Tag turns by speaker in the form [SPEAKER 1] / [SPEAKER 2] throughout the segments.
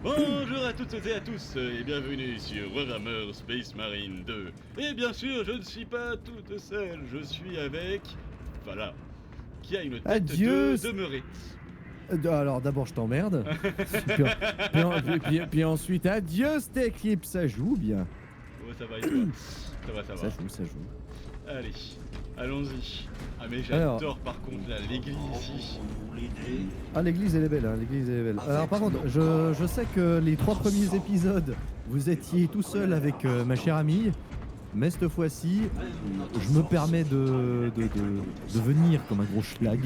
[SPEAKER 1] Bonjour à toutes et à tous et bienvenue sur Warhammer Space Marine 2. Et bien sûr, je ne suis pas toute seule, je suis avec... Voilà. Qui a une tête
[SPEAKER 2] Adieu.
[SPEAKER 1] de meurette.
[SPEAKER 2] Alors d'abord je t'emmerde, puis ensuite adieu cette équipe, ça joue bien.
[SPEAKER 1] Ouais, ça va et toi? Ça va, ça va.
[SPEAKER 2] Ça joue.
[SPEAKER 1] Allez, allons-y. Ah mais j'adore par contre là, l'église ici.
[SPEAKER 2] Ah l'église elle est belle, hein, l'église elle est belle. Alors par contre, je sais que les 3 premiers épisodes, vous étiez tout seul avec ma chère amie, mais cette fois-ci, je me permets de venir comme un gros schlag.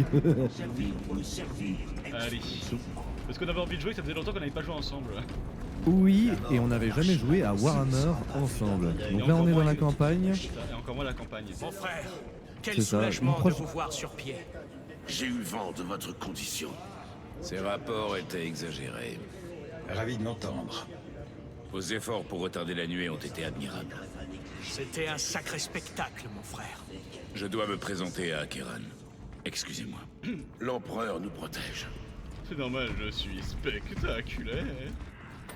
[SPEAKER 1] Allez. Parce qu'on avait envie de jouer, ça faisait longtemps qu'on n'avait pas joué ensemble.
[SPEAKER 2] Oui, et on n'avait jamais joué à Warhammer ensemble. Donc là on est dans la campagne.
[SPEAKER 1] Et encore moins la campagne.
[SPEAKER 3] Mon frère, quel
[SPEAKER 2] C'est ça,
[SPEAKER 3] soulagement
[SPEAKER 2] une
[SPEAKER 3] de
[SPEAKER 2] proche-
[SPEAKER 3] vous voir sur pied.
[SPEAKER 4] J'ai eu vent de votre condition.
[SPEAKER 5] Ces rapports étaient exagérés.
[SPEAKER 4] Ravi de l'entendre.
[SPEAKER 5] Vos efforts pour retarder la nuée ont été admirables.
[SPEAKER 3] C'était un sacré spectacle, mon frère.
[SPEAKER 5] Je dois me présenter à Acheron. Excusez-moi.
[SPEAKER 4] L'empereur nous protège.
[SPEAKER 1] C'est normal, je suis spectaculaire.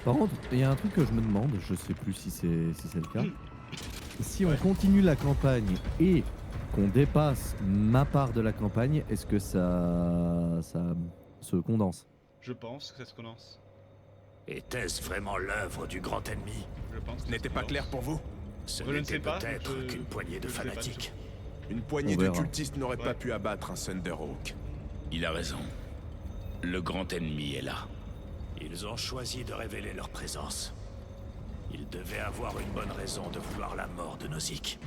[SPEAKER 2] Par contre, il y a un truc que je me demande, je sais plus si c'est le cas. Si on continue la campagne et qu'on dépasse ma part de la campagne, est-ce que ça se condense?
[SPEAKER 1] Je pense que ça se commence.
[SPEAKER 3] Était-ce vraiment l'œuvre du grand ennemi?
[SPEAKER 1] Je pense que
[SPEAKER 6] Ce
[SPEAKER 1] ça
[SPEAKER 6] n'était
[SPEAKER 1] se
[SPEAKER 6] pas
[SPEAKER 1] commence.
[SPEAKER 6] clair pour vous?
[SPEAKER 3] Ce
[SPEAKER 1] Je ne
[SPEAKER 3] n'était
[SPEAKER 1] sais pas,
[SPEAKER 3] peut-être
[SPEAKER 1] je-
[SPEAKER 3] qu'une poignée de
[SPEAKER 1] je ne sais pas du
[SPEAKER 3] fanatiques.
[SPEAKER 6] Une poignée
[SPEAKER 2] On
[SPEAKER 6] de
[SPEAKER 2] verra.
[SPEAKER 6] cultistes n'aurait
[SPEAKER 1] Ouais.
[SPEAKER 6] pas pu abattre un Thunderhawk.
[SPEAKER 5] Il a raison. Le grand ennemi est là.
[SPEAKER 3] Ils ont choisi de révéler leur présence. Ils devaient avoir une bonne raison de vouloir la mort de Nozick.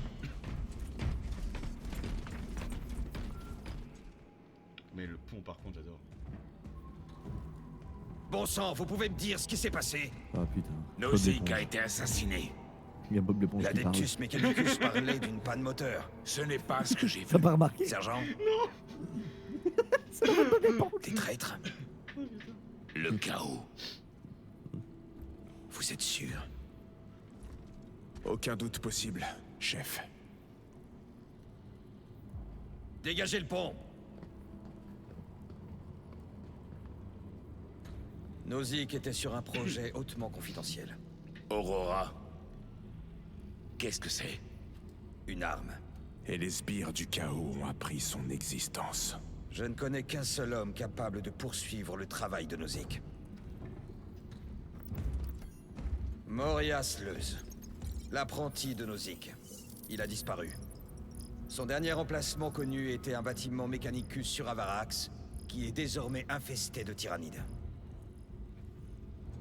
[SPEAKER 1] Mais le pont par contre j'adore.
[SPEAKER 4] Bon sang, vous pouvez me dire ce qui s'est passé?
[SPEAKER 2] Ah putain.
[SPEAKER 5] Nozick a été assassiné.
[SPEAKER 2] Il y a Bob l'éponge qui parle.
[SPEAKER 4] L'Adeptus Mechanicus parlait d'une panne moteur.
[SPEAKER 5] Ce n'est pas ce que j'ai vu.
[SPEAKER 2] T'as pas remarqué?
[SPEAKER 4] Sergent? Des traîtres?
[SPEAKER 5] Le chaos.
[SPEAKER 4] Vous êtes sûr?
[SPEAKER 6] Aucun doute possible, chef.
[SPEAKER 4] Dégagez le pont! Nozick était sur un projet hautement confidentiel.
[SPEAKER 5] Aurora. Qu'est-ce que c'est?
[SPEAKER 4] Une arme.
[SPEAKER 6] Et les sbires du chaos ont appris son existence.
[SPEAKER 4] Je ne connais qu'un seul homme capable de poursuivre le travail de Nozick. Morias Leuz, l'apprenti de Nozick. Il a disparu. Son dernier emplacement connu était un bâtiment Mechanicus sur Avarax, qui est désormais infesté de tyrannides.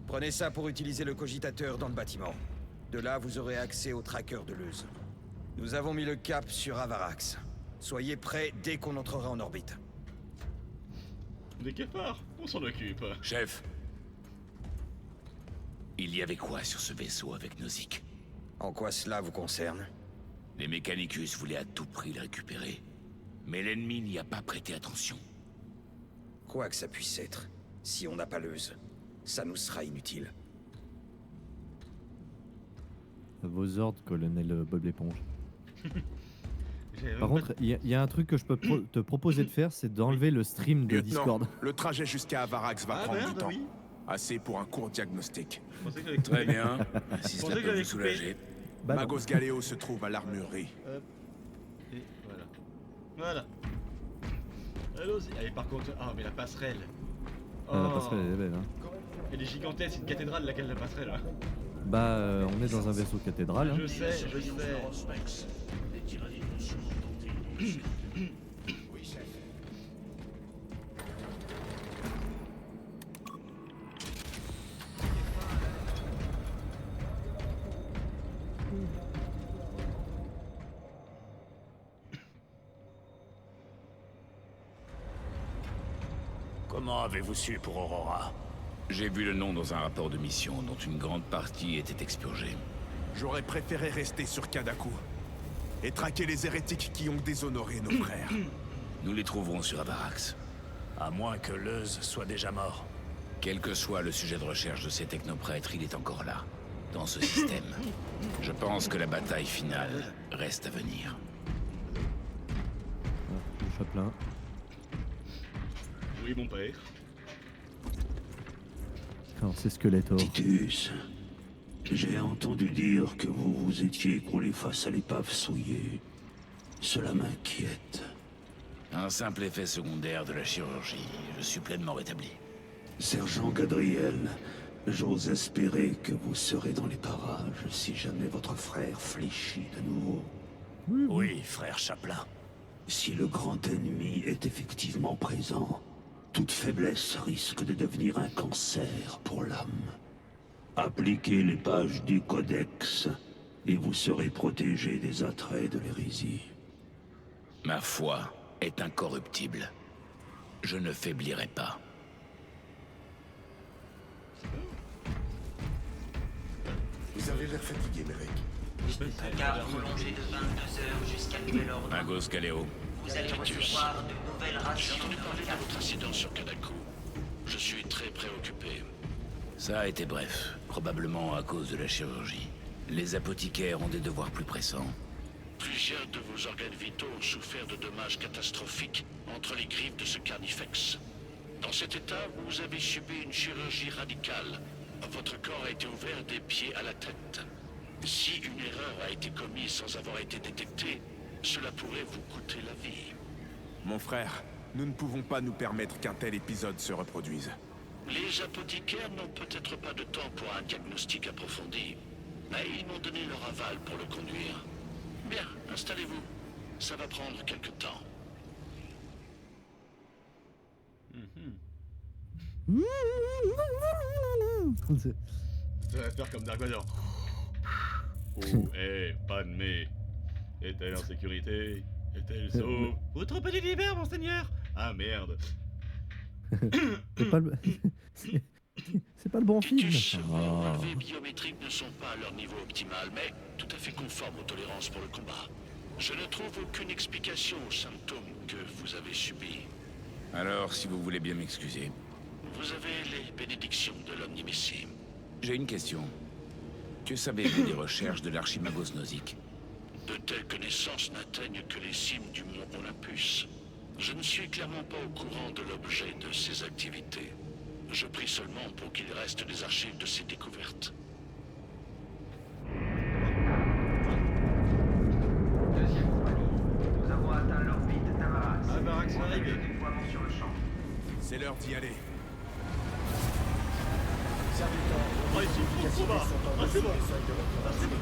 [SPEAKER 4] Prenez ça pour utiliser le cogitateur dans le bâtiment. De là, vous aurez accès au tracker de Leuz. Nous avons mis le cap sur Avarax. Soyez prêts dès qu'on entrera en orbite.
[SPEAKER 1] Des cafards, on s'en occupe.
[SPEAKER 5] Chef. Il y avait quoi sur ce vaisseau avec Nozick?
[SPEAKER 4] En quoi cela vous concerne?
[SPEAKER 5] Les Mechanicus voulaient à tout prix le récupérer. Mais l'ennemi n'y a pas prêté attention.
[SPEAKER 4] Quoi que ça puisse être, si on n'a pas Leuz, ça nous sera inutile.
[SPEAKER 2] Vos ordres, colonel Bob l'éponge.
[SPEAKER 1] J'avais
[SPEAKER 2] Par
[SPEAKER 1] même
[SPEAKER 2] contre, il y a un truc que je peux te proposer de faire, c'est d'enlever le stream de
[SPEAKER 6] Lieutenant,
[SPEAKER 2] Discord.
[SPEAKER 6] le trajet jusqu'à Avarax va
[SPEAKER 1] Ah
[SPEAKER 6] prendre
[SPEAKER 1] merde,
[SPEAKER 6] du temps.
[SPEAKER 1] oui.
[SPEAKER 6] Assez pour un court diagnostic.
[SPEAKER 1] Je pensais que j'avais
[SPEAKER 5] Très
[SPEAKER 1] coupé.
[SPEAKER 5] bien. Si
[SPEAKER 1] Je
[SPEAKER 5] cela
[SPEAKER 1] pensais que
[SPEAKER 5] peut
[SPEAKER 1] j'avais
[SPEAKER 5] vous
[SPEAKER 1] coupé.
[SPEAKER 5] soulager.
[SPEAKER 2] Bah non.
[SPEAKER 6] Magos Galéo se trouve à l'armurerie.
[SPEAKER 1] Hop. Et voilà. Voilà. Allons-y. Allez, par contre. Ah, mais la passerelle.
[SPEAKER 2] La passerelle elle est belle, hein.
[SPEAKER 1] Elle est gigantesque, c'est une cathédrale laquelle la passerelle. Hein.
[SPEAKER 2] Bah, on est dans un vaisseau cathédrale. Hein.
[SPEAKER 1] Je sais.
[SPEAKER 3] Comment avez-vous su pour Aurora?
[SPEAKER 5] J'ai vu le nom dans un rapport de mission dont une grande partie était expurgée.
[SPEAKER 6] J'aurais préféré rester sur Kadaku et traquer les hérétiques qui ont déshonoré nos frères.
[SPEAKER 5] Nous les trouverons sur Avarax.
[SPEAKER 3] À moins que Leuz soit déjà mort.
[SPEAKER 5] Quel que soit le sujet de recherche de ces technoprêtres, il est encore là, dans ce système. Je pense que la bataille finale reste à venir.
[SPEAKER 2] Ah, le chapelain.
[SPEAKER 1] Oui, mon père.
[SPEAKER 2] Alors c'est Skeletor.
[SPEAKER 7] Titus, j'ai entendu dire que vous vous étiez écroulé face à l'épave souillée. Cela m'inquiète.
[SPEAKER 5] Un simple effet secondaire de la chirurgie. Je suis pleinement rétabli.
[SPEAKER 7] Sergent Gadriel, j'ose espérer que vous serez dans les parages si jamais votre frère fléchit de nouveau.
[SPEAKER 3] Oui, frère Chaplin.
[SPEAKER 7] Si le grand ennemi est effectivement présent, toute faiblesse risque de devenir un cancer pour l'âme. Appliquez les pages du Codex et vous serez protégé des attraits de l'hérésie.
[SPEAKER 5] Ma foi est incorruptible. Je ne faiblirai pas.
[SPEAKER 6] Vous avez l'air fatigué, Merek.
[SPEAKER 8] Garde prolongée de 22 heures jusqu'à nouvel ordre.
[SPEAKER 5] Magos Caléo.
[SPEAKER 8] Vous allez recevoir de nouvelles rations de
[SPEAKER 9] Parler de votre incident sur Kadaku. Je suis très préoccupé.
[SPEAKER 5] Ça a été bref, probablement à cause de la chirurgie. Les apothicaires ont des devoirs plus pressants.
[SPEAKER 9] Plusieurs de vos organes vitaux ont souffert de dommages catastrophiques entre les griffes de ce carnifex. Dans cet état, vous avez subi une chirurgie radicale. Votre corps a été ouvert des pieds à la tête. Si une erreur a été commise sans avoir été détectée, cela pourrait vous coûter la vie.
[SPEAKER 6] Mon frère, nous ne pouvons pas nous permettre qu'un tel épisode se reproduise.
[SPEAKER 9] Les apothicaires n'ont peut-être pas de temps pour un diagnostic approfondi, mais ils m'ont donné leur aval pour le conduire. Bien, installez-vous. Ça va prendre quelque temps.
[SPEAKER 1] Ça va faire comme Dark Vador. Oh, pas de mais. Est-elle en sécurité? Est-elle sauve? Votre petit hiver, monseigneur! Ah merde!
[SPEAKER 2] C'est pas le... c'est pas le bon film.
[SPEAKER 9] Titus, vos
[SPEAKER 2] Oh.
[SPEAKER 9] relevés biométriques ne sont pas à leur niveau optimal, mais tout à fait conformes aux tolérances pour le combat. Je ne trouve aucune explication aux symptômes que vous avez subis.
[SPEAKER 5] Alors, si vous voulez bien m'excuser,
[SPEAKER 9] Vous avez les bénédictions de l'Omnimessie.
[SPEAKER 5] j'ai une question. Que savez-vous des recherches de l'Archimagos Nozick?
[SPEAKER 9] De telles connaissances n'atteignent que les cimes du mont Olympus. Je ne suis clairement pas au courant de l'objet de ses activités. Je prie seulement pour qu'il reste des archives de ses découvertes.
[SPEAKER 8] Deuxième compagnie. Nous avons atteint l'orbite d'Avarax.
[SPEAKER 1] Avarax arrive.
[SPEAKER 8] Déploiement sur le champ.
[SPEAKER 6] C'est l'heure d'y aller.
[SPEAKER 1] Oh, ils sont trop bas! Ah, c'est bon! Ah, c'est bon!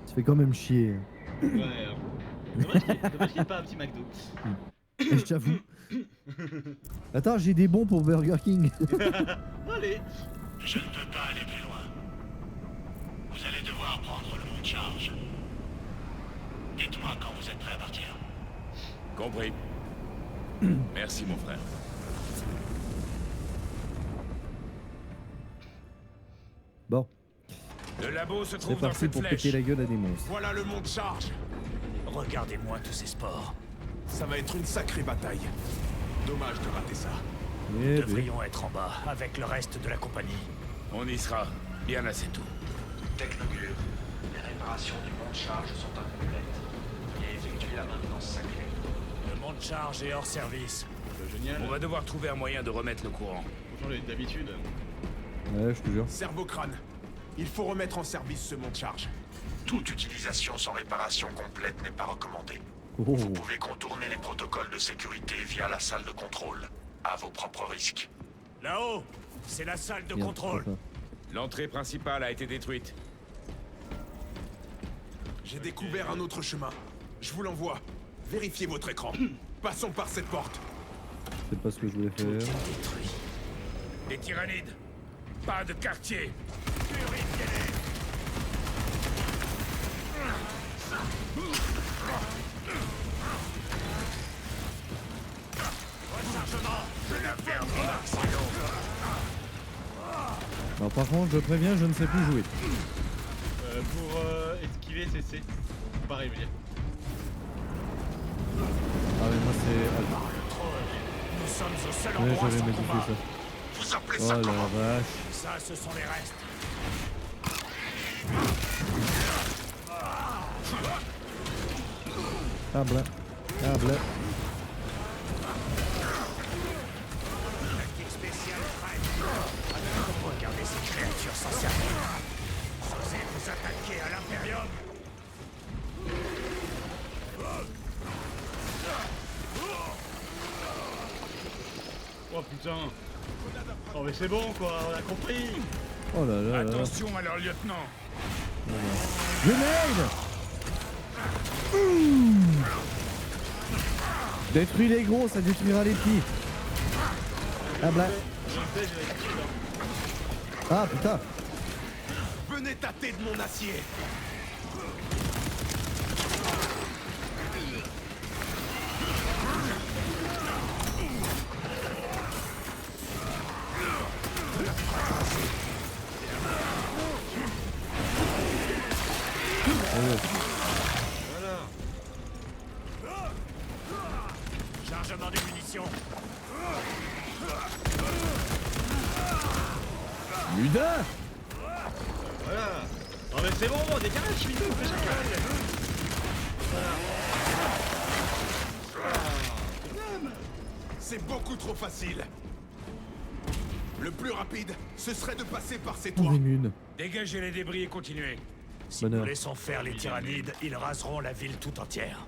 [SPEAKER 2] Ça fait quand même chier.
[SPEAKER 1] Ouais. Dommage qu'il n'y ait pas un petit McDo.
[SPEAKER 2] Je t'avoue. Attends, j'ai des bons pour Burger King.
[SPEAKER 1] Allez!
[SPEAKER 9] Je ne peux pas aller plus loin. Vous allez devoir prendre le mont de charge. Dites-moi quand vous êtes prêt à partir.
[SPEAKER 5] Compris. Merci, mon frère.
[SPEAKER 2] Bon,
[SPEAKER 3] Le labo se
[SPEAKER 2] c'est
[SPEAKER 3] trouve dans
[SPEAKER 2] parti
[SPEAKER 3] cette
[SPEAKER 2] pour
[SPEAKER 3] flèche.
[SPEAKER 2] péter la gueule à des monstres.
[SPEAKER 6] Voilà le mont de charge.
[SPEAKER 3] Regardez-moi tous ces sports.
[SPEAKER 6] Ça va être une sacrée bataille. Dommage de rater ça.
[SPEAKER 2] Eh
[SPEAKER 3] Nous
[SPEAKER 2] ben,
[SPEAKER 3] devrions être en bas avec le reste de la compagnie.
[SPEAKER 5] On y sera. Bien assez tôt.
[SPEAKER 8] Technogure. Les réparations du mont de charge sont incomplètes. Et effectuez la maintenance sacrée.
[SPEAKER 3] Le mont de charge est hors service.
[SPEAKER 1] Génial.
[SPEAKER 5] On va devoir trouver un moyen de remettre le courant.
[SPEAKER 1] Faut changer d'habitude.
[SPEAKER 2] ouais, je te jure.
[SPEAKER 6] Cerveau-crâne. Il faut remettre en service ce mont de charge.
[SPEAKER 3] Toute utilisation sans réparation complète n'est pas recommandée.
[SPEAKER 2] Oh.
[SPEAKER 3] Vous pouvez contourner les protocoles de sécurité via la salle de contrôle, à vos propres risques. Là-haut, c'est la salle de
[SPEAKER 2] Merde,
[SPEAKER 3] contrôle.
[SPEAKER 2] c'est ça.
[SPEAKER 5] L'entrée principale a été détruite.
[SPEAKER 6] J'ai découvert un autre chemin. Je vous l'envoie. Vérifiez votre écran. Passons par cette porte.
[SPEAKER 2] C'est pas ce que je voulais faire.
[SPEAKER 3] Détruit.
[SPEAKER 5] Les tyrannides. Pas de quartier.
[SPEAKER 3] Purifiez-les. Rechargement.
[SPEAKER 5] Je la perdre mon accident.
[SPEAKER 2] Alors par contre, je préviens, je ne sais plus jouer.
[SPEAKER 1] Pour esquiver, c'est C. Pareil, je veux dire.
[SPEAKER 2] Ah mais moi c'est...
[SPEAKER 3] Nous sommes au seul
[SPEAKER 2] Ouais,
[SPEAKER 3] endroit
[SPEAKER 2] j'avais
[SPEAKER 3] sans
[SPEAKER 2] modifié
[SPEAKER 3] combat.
[SPEAKER 2] ça.
[SPEAKER 3] Vous appelez
[SPEAKER 2] Oh
[SPEAKER 3] ça
[SPEAKER 2] la
[SPEAKER 3] comment?
[SPEAKER 2] vache.
[SPEAKER 3] Ça, ce sont les restes.
[SPEAKER 2] Ah bla. Ah bla.
[SPEAKER 3] Tactique spéciale prête. Regardez ces créatures sans servir. Osez vous attaquer à l'Imperium.
[SPEAKER 1] Oh putain. Oh mais c'est bon quoi, on a compris.
[SPEAKER 2] Oh là là là.
[SPEAKER 5] Attention à leur lieutenant.
[SPEAKER 2] Grenade. Ouh. Détruis les gros, ça détruira les petits. Ah bla. Ah putain.
[SPEAKER 6] Venez tâter de mon acier.
[SPEAKER 3] Chargement des munitions.
[SPEAKER 2] Luda.
[SPEAKER 1] Voilà. Oh mais c'est bon, dégage, je suis deux, fais chacun.
[SPEAKER 6] C'est beaucoup trop facile. Le plus rapide, ce serait de passer par ces
[SPEAKER 2] On
[SPEAKER 6] toits.
[SPEAKER 2] est mune.
[SPEAKER 5] Dégagez les débris et continuez.
[SPEAKER 3] Si
[SPEAKER 2] Bonheur.
[SPEAKER 3] nous laissons faire les tyrannides, ils raseront la ville tout entière.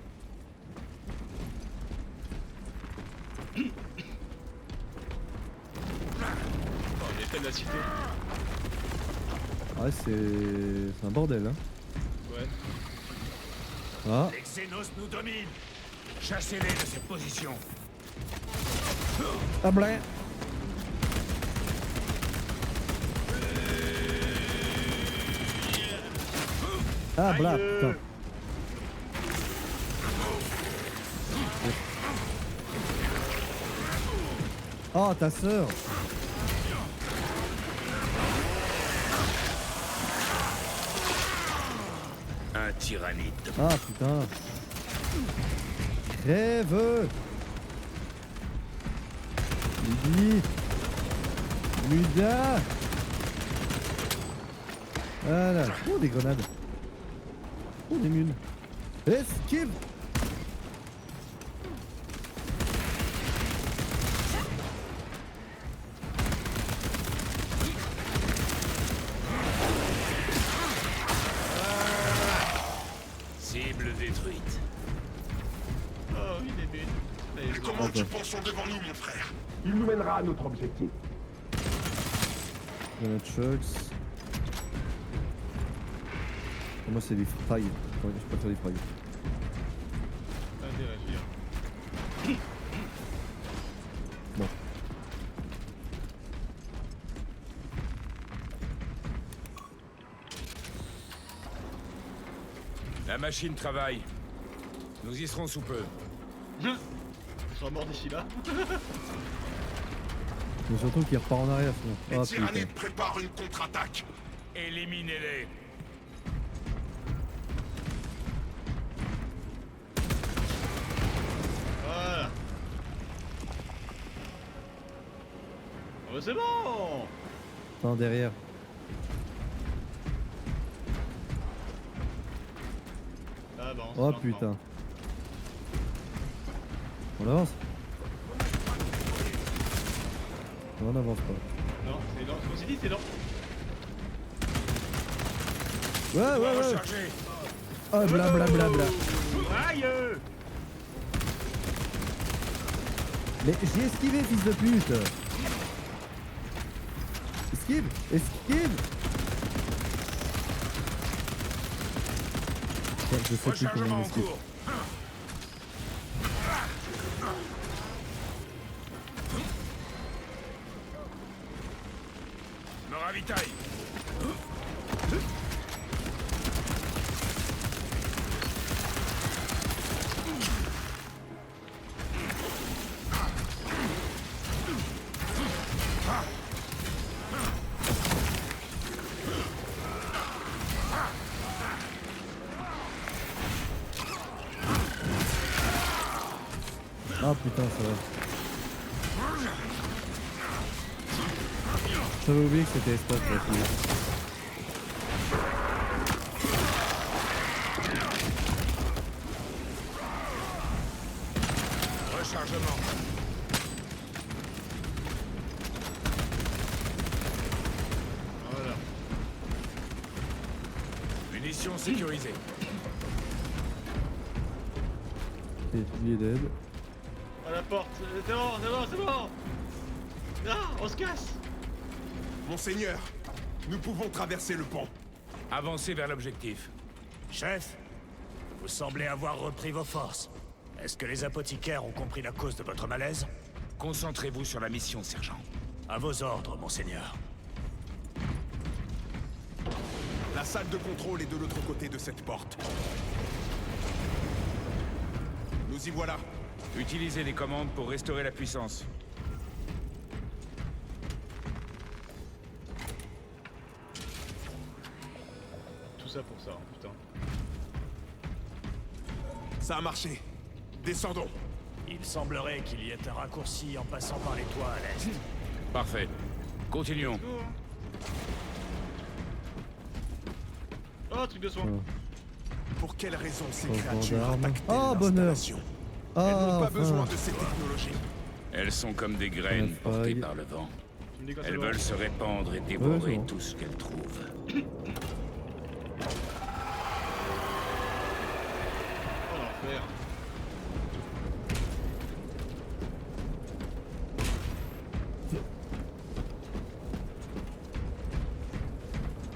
[SPEAKER 1] Oh, l'effet de la cité.
[SPEAKER 2] Ouais c'est un bordel hein.
[SPEAKER 1] Ouais.
[SPEAKER 2] Ah.
[SPEAKER 3] Les Xénos nous dominent.
[SPEAKER 5] Chassez-les de cette position.
[SPEAKER 2] Ah bla. Ah bla,
[SPEAKER 1] Aïe.
[SPEAKER 2] putain. Oh ta sœur.
[SPEAKER 5] Un tyrannide.
[SPEAKER 2] Ah putain. Crève. Lydie. Luda. Voilà. Oh des grenades. Oh des mules. Esquive.
[SPEAKER 5] Cible détruite.
[SPEAKER 1] Oh, il est nul.
[SPEAKER 3] Les commandes du pont sont devant nous, mon frère.
[SPEAKER 7] Il nous mènera à notre objectif.
[SPEAKER 2] Grenade chucks. Moi c'est des frags. Ouais, je préfère des frags.
[SPEAKER 1] Interagir.
[SPEAKER 2] Bon.
[SPEAKER 5] La machine travaille. Nous y serons sous peu.
[SPEAKER 1] Je serai mort d'ici là.
[SPEAKER 2] Mais surtout qu'il repart en arrière sinon.
[SPEAKER 3] Les
[SPEAKER 2] Ah putain.
[SPEAKER 3] tyrannides préparent une contre-attaque.
[SPEAKER 5] Éliminez-les.
[SPEAKER 1] Voilà. Oh bah c'est bon.
[SPEAKER 2] Attends derrière.
[SPEAKER 1] Ah bah on se
[SPEAKER 2] Oh
[SPEAKER 1] lance
[SPEAKER 2] putain.
[SPEAKER 1] maintenant.
[SPEAKER 2] On avance. On n'avance pas.
[SPEAKER 1] Non, c'est lent. Je me suis dit c'est lent.
[SPEAKER 2] Ouais ouais ouais.
[SPEAKER 5] Rechargez.
[SPEAKER 2] Ah bla bla bla bla.
[SPEAKER 1] Aïe.
[SPEAKER 2] Mais j'ai esquivé fils de pute. Esquive. Esquive. Ouais, je sais plus comment
[SPEAKER 5] Rechargement
[SPEAKER 2] on
[SPEAKER 5] en
[SPEAKER 2] esquive.
[SPEAKER 5] cours.
[SPEAKER 3] ravitaille.
[SPEAKER 2] Ah putain, ça va. J'avais oublié que c'était espace là.
[SPEAKER 3] Rechargement.
[SPEAKER 1] Voilà.
[SPEAKER 3] Munitions sécurisées.
[SPEAKER 2] Et il est dead.
[SPEAKER 1] À la porte. C'est bon, c'est bon, c'est bon. Ah, on se casse.
[SPEAKER 6] Monseigneur, nous pouvons traverser le pont.
[SPEAKER 3] Avancez vers l'objectif. Chef, vous semblez avoir repris vos forces. Est-ce que les apothicaires ont compris la cause de votre malaise?
[SPEAKER 5] Concentrez-vous sur la mission, sergent.
[SPEAKER 3] À vos ordres, monseigneur.
[SPEAKER 6] La salle de contrôle est de l'autre côté de cette porte. Nous y voilà.
[SPEAKER 5] Utilisez les commandes pour restaurer la puissance.
[SPEAKER 1] Tout ça pour ça, hein, putain.
[SPEAKER 6] Ça a marché. Descendons.
[SPEAKER 3] Il semblerait qu'il y ait un raccourci en passant par les toits à l'est.
[SPEAKER 5] Parfait. Continuons.
[SPEAKER 1] Go, hein. Oh, truc de soin.
[SPEAKER 6] Pour quelle raison ces
[SPEAKER 2] Changement
[SPEAKER 6] créatures
[SPEAKER 2] d'arme.
[SPEAKER 6] attaquent-elles
[SPEAKER 2] Ah, bonheur.
[SPEAKER 6] l'installation? Elles
[SPEAKER 2] Ah,
[SPEAKER 6] n'ont pas
[SPEAKER 2] enfin.
[SPEAKER 6] besoin de ces technologies.
[SPEAKER 5] Elles sont comme des graines
[SPEAKER 2] La
[SPEAKER 5] portées
[SPEAKER 2] faille.
[SPEAKER 5] par le vent.
[SPEAKER 1] Tu me dis quand c'est
[SPEAKER 5] Elles
[SPEAKER 1] bon.
[SPEAKER 5] veulent se répandre et
[SPEAKER 2] Ouais,
[SPEAKER 5] dévorer
[SPEAKER 2] c'est bon.
[SPEAKER 5] tout ce qu'elles trouvent.
[SPEAKER 1] Oh l'enfer.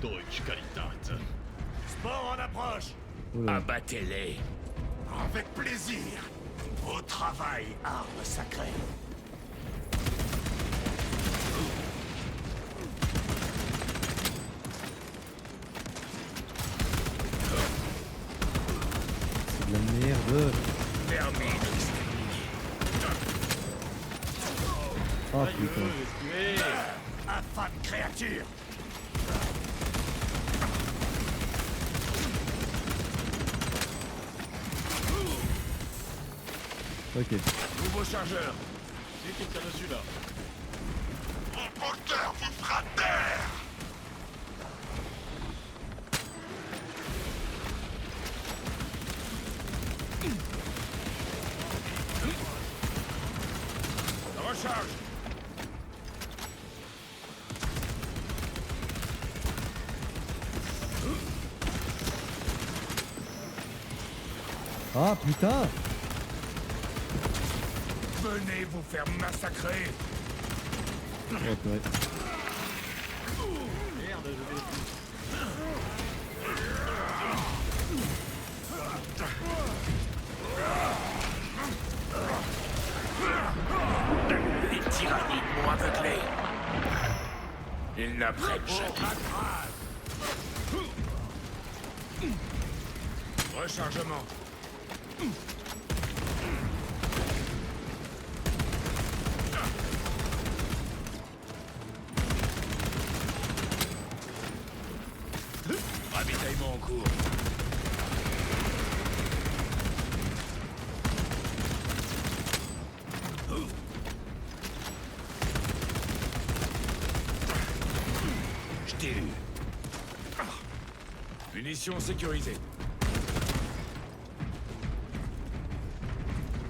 [SPEAKER 1] Deutsch Qualitat.
[SPEAKER 3] Sport en approche.
[SPEAKER 2] Oula.
[SPEAKER 5] Abattez-les.
[SPEAKER 3] Avec plaisir. Au travail, arme sacrée.
[SPEAKER 2] C'est de la merde.
[SPEAKER 3] Terminé.
[SPEAKER 2] Ah
[SPEAKER 1] Aïe,
[SPEAKER 2] putain.
[SPEAKER 1] esquivé.
[SPEAKER 3] Infâme créature.
[SPEAKER 2] Ok.
[SPEAKER 3] Nouveau chargeur.
[SPEAKER 1] C'est qui me tire dessus là?
[SPEAKER 3] Mon porteur vous fera taire. Recharge.
[SPEAKER 2] Ah putain.
[SPEAKER 3] Venez vous faire massacrer.
[SPEAKER 2] Oh, purée.
[SPEAKER 1] Merde, je vais.
[SPEAKER 5] Les tyranniques m'ont aveuglé. Ils n'apprennent jamais.
[SPEAKER 3] Rechargement.
[SPEAKER 5] Ravitaillement en cours. Je t'ai eu.
[SPEAKER 3] Munitions sécurisées.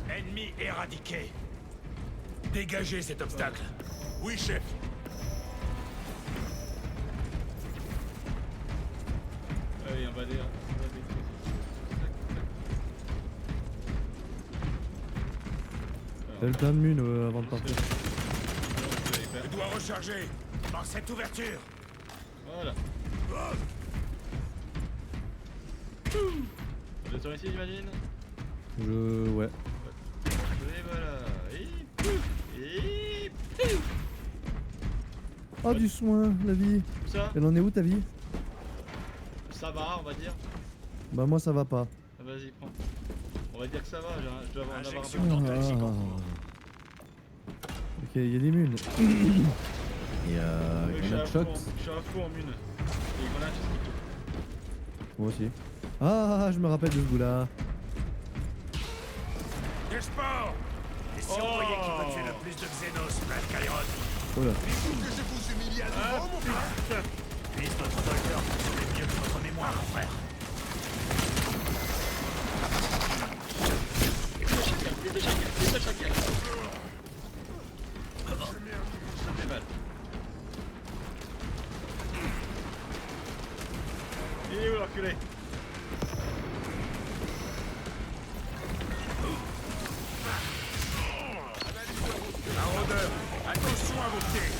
[SPEAKER 3] Ennemi éradiqué. Dégagez cet obstacle. Oui, chef.
[SPEAKER 1] Allez, on va aller.
[SPEAKER 2] T'as le plein de mun avant de partir.
[SPEAKER 3] Je dois recharger. Par cette ouverture.
[SPEAKER 1] Voilà. On descend ici, j'imagine.
[SPEAKER 2] Ouais.
[SPEAKER 1] Et voilà. Et
[SPEAKER 2] Oh, du soin, la vie.
[SPEAKER 1] Ça
[SPEAKER 2] Elle en est où ta vie?
[SPEAKER 1] Ça va, on va dire.
[SPEAKER 2] Bah, moi ça va pas.
[SPEAKER 1] Ah, vas-y, prends. On va dire que ça va, je dois en avoir un peu.
[SPEAKER 3] Injection d'antalgique en cours.
[SPEAKER 2] Ok, il y a des munes. Il y a
[SPEAKER 1] Je suis
[SPEAKER 2] grenade
[SPEAKER 1] à
[SPEAKER 2] shot.
[SPEAKER 1] fond en mune. Et grenade, c'est ce qu'il faut.
[SPEAKER 2] Moi aussi. Ah, je me rappelle de ce goût-là.
[SPEAKER 3] Des sports. Et si on voyait qui peut tuer le plus de Xenos, Black Kyron?
[SPEAKER 2] Oh là.
[SPEAKER 6] Que je vous humilie à nouveau, mon frère.
[SPEAKER 3] Utilise notre docteur pour sauver mieux que votre mémoire, mon frère.
[SPEAKER 1] Ça fait mal. Il est où l'enculé?
[SPEAKER 3] Maraudeur, attention à vos pieds.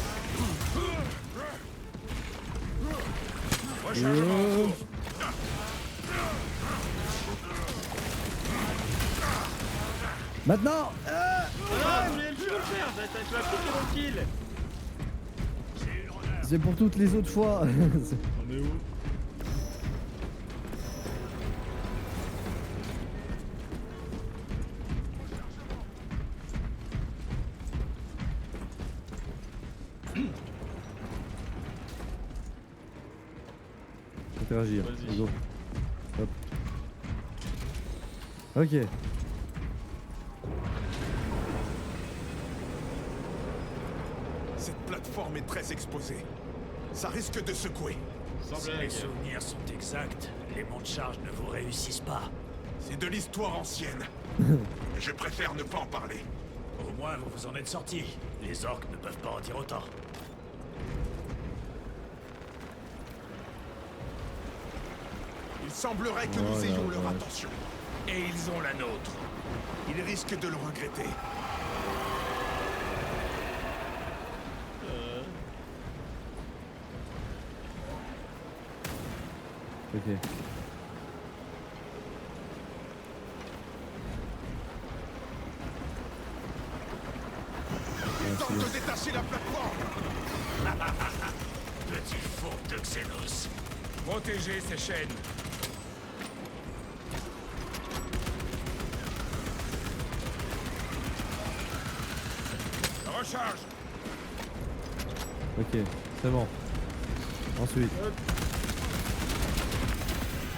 [SPEAKER 3] Rechargement en cours.
[SPEAKER 2] Maintenant
[SPEAKER 1] Ah, mais je vais le faire, tu vas piquer mon kill.
[SPEAKER 2] C'est pour toutes les autres fois.
[SPEAKER 1] On est où?
[SPEAKER 2] Interagir.
[SPEAKER 1] Vas-y.
[SPEAKER 2] Go. Hop. Ok.
[SPEAKER 6] Cette plateforme est très exposée. Ça risque de secouer.
[SPEAKER 3] Si les souvenirs sont exacts, les monts de charge ne vous réussissent pas.
[SPEAKER 6] C'est de l'histoire ancienne. Je préfère ne pas en parler.
[SPEAKER 3] Au moins, vous vous en êtes sortis. Les orques ne peuvent pas en dire autant.
[SPEAKER 6] Il semblerait que nous ayons leur attention. Et ils ont la nôtre. Ils risquent de le regretter.
[SPEAKER 2] Ok.
[SPEAKER 6] Ils tentent de détacher la plateforme.
[SPEAKER 3] Petit fourbe de Xenos.
[SPEAKER 6] Protégez ces chaînes. Recharge.
[SPEAKER 2] Ok, c'est bon. Ensuite.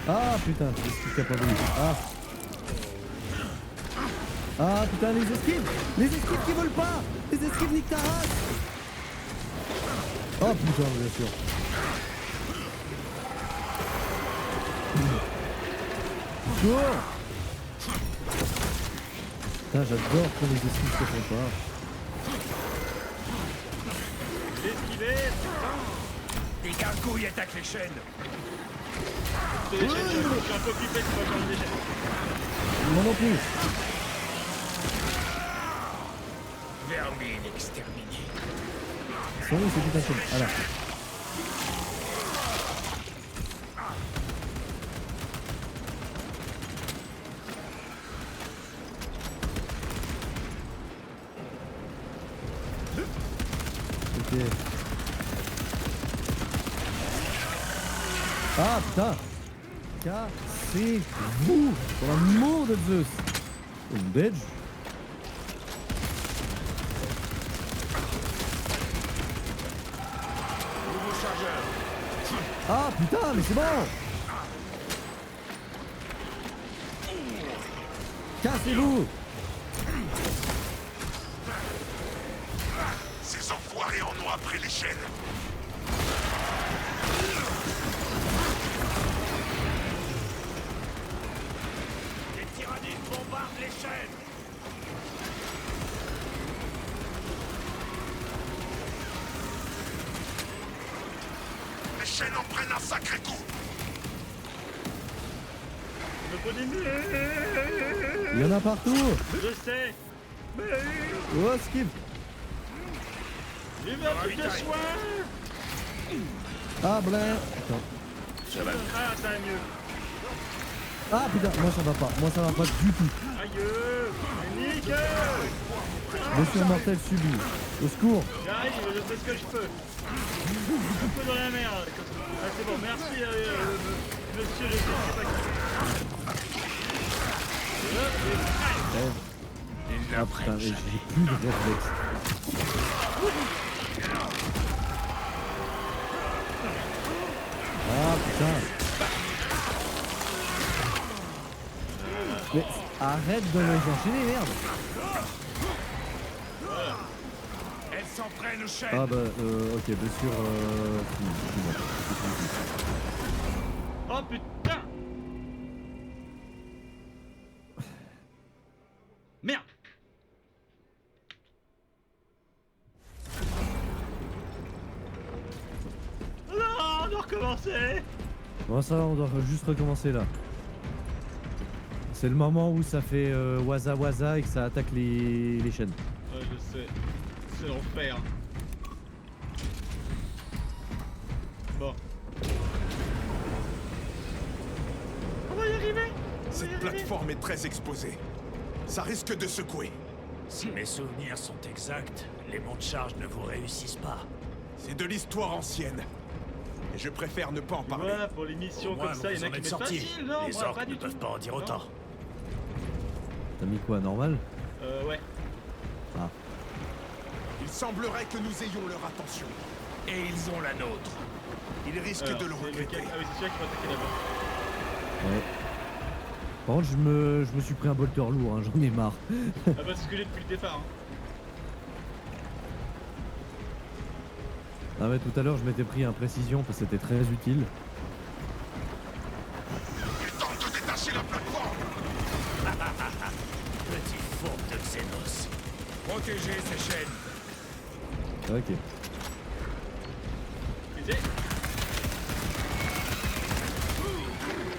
[SPEAKER 2] Ah putain, c'est ce qui capable. Ah. Ah putain, les esquives! Les esquives qui volent pas! Les esquives niquent ta race! Oh putain, bien sûr. Cours! Putain, j'adore quand les esquives se font pas.
[SPEAKER 1] Esquiver,
[SPEAKER 3] Des gargouilles attaquent les chaînes.
[SPEAKER 1] je suis un peu occupé, c'est pas comme déjà.
[SPEAKER 2] Moi non plus.
[SPEAKER 3] Vermine exterminée.
[SPEAKER 2] Sont où ces putains de chaînes? Ah là. Ok. Ah putain! Cassez-vous! Pour l'amour de Zeus! Une badge?
[SPEAKER 6] Nouveau chargeur.
[SPEAKER 2] Ah putain, mais c'est bon! Cassez-vous!
[SPEAKER 6] Ces enfoirés en ont après les chaînes.
[SPEAKER 3] Les tyrannides bombardent les chaînes.
[SPEAKER 6] Les chaînes en prennent un sacré coup.
[SPEAKER 1] Il me faut des murs.
[SPEAKER 2] Il y en a partout!
[SPEAKER 1] Je sais. Mais
[SPEAKER 2] Oh, skip!
[SPEAKER 1] il veut un truc de soin.
[SPEAKER 2] Ah, blin! Attends.
[SPEAKER 5] Ça va.
[SPEAKER 1] Ah, ça va mieux.
[SPEAKER 2] Ah putain, moi ça va pas du tout.
[SPEAKER 1] Aïe, Nick.
[SPEAKER 2] Blessure mortelle subie. Au secours.
[SPEAKER 1] J'arrive, je fais ce que je peux. Un peu dans la merde. Ah, c'est bon, merci, monsieur, je sais pas qui.
[SPEAKER 3] Ils
[SPEAKER 2] Ah putain,
[SPEAKER 3] n'apprennent
[SPEAKER 2] j'ai
[SPEAKER 3] jamais.
[SPEAKER 2] plus de réflexe. Ah putain. Mais arrête de les enchaîner, merde.
[SPEAKER 3] Elles s'en prennent aux chaînes.
[SPEAKER 2] Ah bah ok, blessure
[SPEAKER 1] Oh putain. Merde. Non, on doit recommencer.
[SPEAKER 2] Bon ça va, on doit juste recommencer là. C'est le moment où ça fait waza waza et que ça attaque les chaînes.
[SPEAKER 1] Ouais, je sais. C'est l'enfer. Bon. On va y arriver.
[SPEAKER 6] Cette plateforme est très exposée. Ça risque de secouer.
[SPEAKER 3] Si mes souvenirs sont exacts, les monts de charge ne vous réussissent pas.
[SPEAKER 6] C'est de l'histoire ancienne. Et je préfère ne pas en parler.
[SPEAKER 1] Voilà, pour les missions
[SPEAKER 3] Au moins,
[SPEAKER 1] comme ça, il y
[SPEAKER 3] vous
[SPEAKER 1] en a
[SPEAKER 3] en
[SPEAKER 1] qui
[SPEAKER 3] êtes
[SPEAKER 1] mettent
[SPEAKER 3] sortis.
[SPEAKER 1] facile, non?
[SPEAKER 3] Les
[SPEAKER 1] Moi,
[SPEAKER 3] orques
[SPEAKER 1] pas
[SPEAKER 3] ne
[SPEAKER 1] du
[SPEAKER 3] peuvent
[SPEAKER 1] tout.
[SPEAKER 3] pas en dire
[SPEAKER 1] Non.
[SPEAKER 3] autant.
[SPEAKER 2] T'as mis quoi, normal?
[SPEAKER 1] Ouais.
[SPEAKER 2] Ah.
[SPEAKER 6] Il semblerait que nous ayons leur attention.
[SPEAKER 3] Et ils ont la nôtre.
[SPEAKER 6] Ils risquent
[SPEAKER 1] Alors,
[SPEAKER 6] de le
[SPEAKER 1] c'est
[SPEAKER 6] regretter.
[SPEAKER 1] lequel? Ah oui, c'est celui-là qu'il faut attaquer d'abord.
[SPEAKER 2] Ouais. Par contre, je me suis pris un bolter lourd, hein, j'en ai marre.
[SPEAKER 1] Ah bah c'est ce que j'ai depuis le départ. Hein.
[SPEAKER 2] Ah ouais, tout à l'heure, je m'étais pris un précision parce que c'était très utile.
[SPEAKER 6] Ils tentent de détacher la plateforme.
[SPEAKER 3] Petit fourbe de Xenos. Protégez ces chaînes.
[SPEAKER 2] Ok.
[SPEAKER 1] Visez.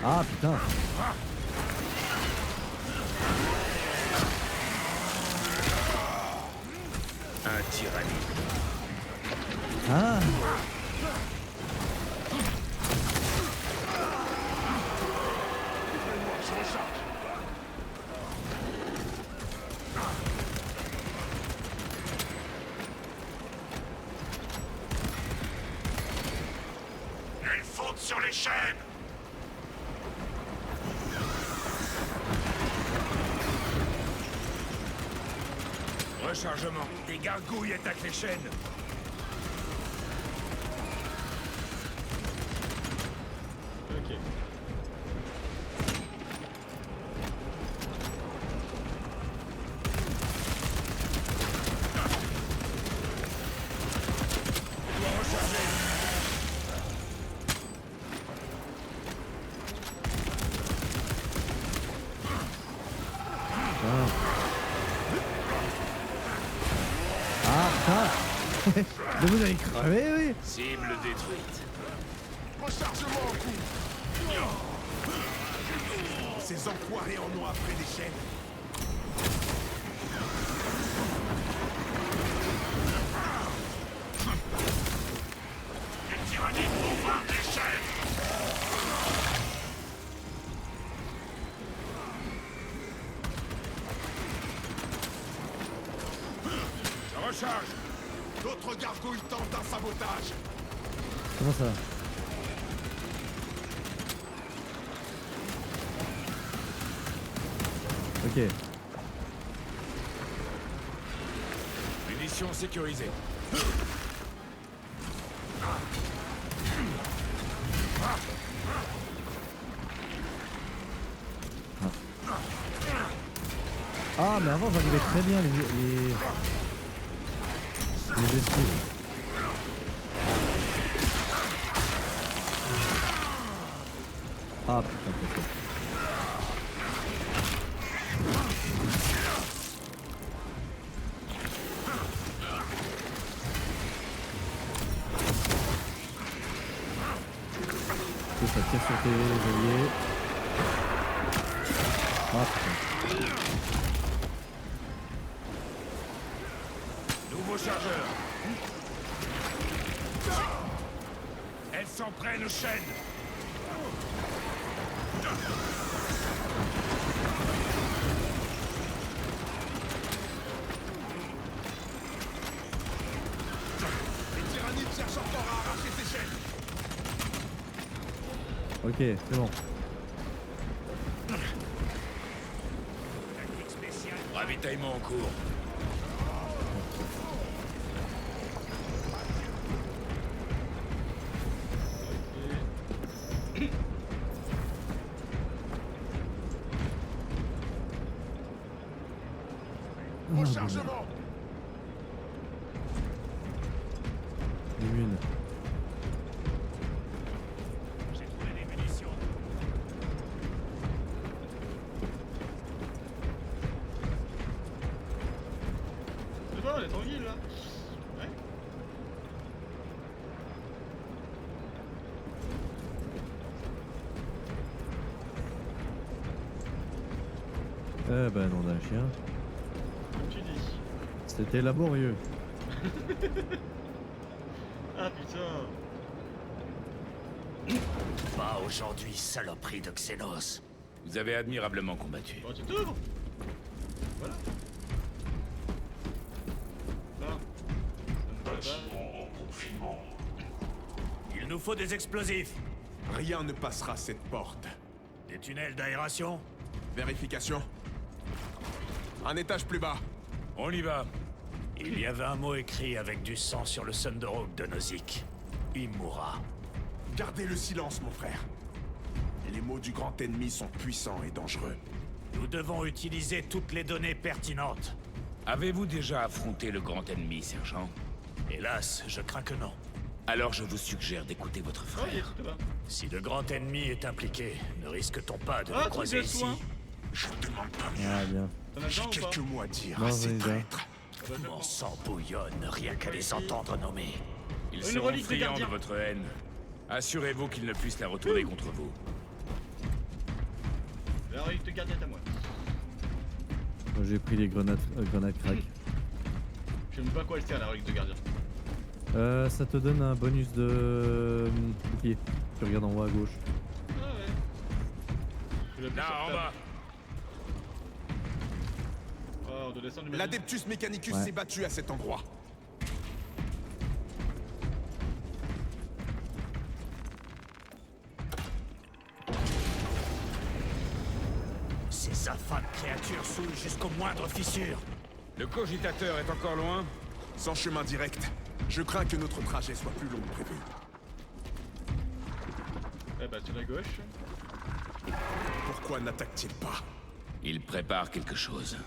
[SPEAKER 2] Ah putain.
[SPEAKER 3] Un tyrannique.
[SPEAKER 2] Ah.
[SPEAKER 3] Elles fondent sur les chaînes. Rechargement. Des gargouilles attaquent les chaînes.
[SPEAKER 1] Ok.
[SPEAKER 2] Mais vous allez crever, oui.
[SPEAKER 3] Cible détruite.
[SPEAKER 6] Rechargement en cours. Ces enfoirés en ont après des chaînes.
[SPEAKER 3] Les tyranniques bombardent les chaînes. Je recharge.
[SPEAKER 6] D'autres gargouilles tentent un sabotage.
[SPEAKER 2] Comment ça? Ok.
[SPEAKER 3] Munitions sécurisées.
[SPEAKER 2] Ah mais avant j'arrivais très bien les vestiges. Ah putain, putain. Ça tire sur tes alliés. Ah putain.
[SPEAKER 3] Nouveau chargeur. Elles s'en prennent aux chaînes.
[SPEAKER 2] Ok, c'est bon.
[SPEAKER 3] Tactique spéciale.
[SPEAKER 5] Ravitaillement en cours.
[SPEAKER 6] Au chargement.
[SPEAKER 2] Immune.
[SPEAKER 3] J'ai trouvé des munitions.
[SPEAKER 1] C'est bon, on est tranquille là. Ouais.
[SPEAKER 2] Eh ben non d'un chien.
[SPEAKER 1] Comme tu dis.
[SPEAKER 2] C'était laborieux.
[SPEAKER 1] Ah putain.
[SPEAKER 3] Pas aujourd'hui, saloperie de Xenos.
[SPEAKER 5] Vous avez admirablement combattu.
[SPEAKER 1] Bon, tu t'ouvres. Voilà. Bon.
[SPEAKER 3] Il nous faut des explosifs.
[SPEAKER 6] Rien ne passera cette porte.
[SPEAKER 3] Des tunnels d'aération.
[SPEAKER 6] Vérification. Un étage plus bas.
[SPEAKER 5] On y va.
[SPEAKER 3] Il y avait un mot écrit avec du sang sur le Thunderhawk de Nozick. Imura.
[SPEAKER 6] Gardez le silence, mon frère. Les mots du grand ennemi sont puissants et dangereux.
[SPEAKER 3] Nous devons utiliser toutes les données pertinentes.
[SPEAKER 5] Avez-vous déjà affronté le grand ennemi, sergent?
[SPEAKER 3] Hélas, je crains que non.
[SPEAKER 5] Alors je vous suggère d'écouter votre
[SPEAKER 1] Oh, il est
[SPEAKER 5] frère.
[SPEAKER 1] tout là.
[SPEAKER 3] Si le grand ennemi est impliqué, ne risque-t-on pas de
[SPEAKER 1] Ah,
[SPEAKER 3] le
[SPEAKER 1] truc
[SPEAKER 3] croiser
[SPEAKER 1] de
[SPEAKER 3] ici?
[SPEAKER 1] soin.
[SPEAKER 6] Je vous demande pas mieux.
[SPEAKER 2] Ah bien.
[SPEAKER 1] T'en as
[SPEAKER 6] J'ai
[SPEAKER 1] besoin ou pas?
[SPEAKER 6] quelques mots à dire
[SPEAKER 2] Non,
[SPEAKER 6] à ces
[SPEAKER 2] j'en ai déjà.
[SPEAKER 6] traîtres.
[SPEAKER 3] Mon sang bouillonne, rien qu'à les entendre nommer.
[SPEAKER 5] Ils
[SPEAKER 1] Une
[SPEAKER 5] seront
[SPEAKER 1] relique de
[SPEAKER 5] friands de
[SPEAKER 1] gardien.
[SPEAKER 5] votre haine. Assurez-vous qu'ils ne puissent la retourner contre vous.
[SPEAKER 1] La relique de gardien est à moi.
[SPEAKER 2] Moi j'ai pris les grenades crack.
[SPEAKER 1] Je sais même pas à quoi elle sert la relique de gardien.
[SPEAKER 2] Ça te donne un bonus de bouclier. Tu regardes en haut à gauche.
[SPEAKER 1] Ah ouais. Je l'ai plus
[SPEAKER 5] Là,
[SPEAKER 1] sur
[SPEAKER 5] en
[SPEAKER 1] table.
[SPEAKER 5] bas.
[SPEAKER 1] Oh, on doit descendre du
[SPEAKER 6] L'Adeptus Mechanicus
[SPEAKER 2] Ouais.
[SPEAKER 6] s'est battu à cet endroit.
[SPEAKER 3] Ces infâmes créatures souillent jusqu'aux moindres fissures.
[SPEAKER 5] Le cogitateur est encore loin?
[SPEAKER 6] Sans chemin direct. Je crains que notre trajet soit plus long que prévu.
[SPEAKER 1] Eh bah sur la gauche.
[SPEAKER 6] Pourquoi n'attaque-t-il pas?
[SPEAKER 5] Il prépare quelque chose.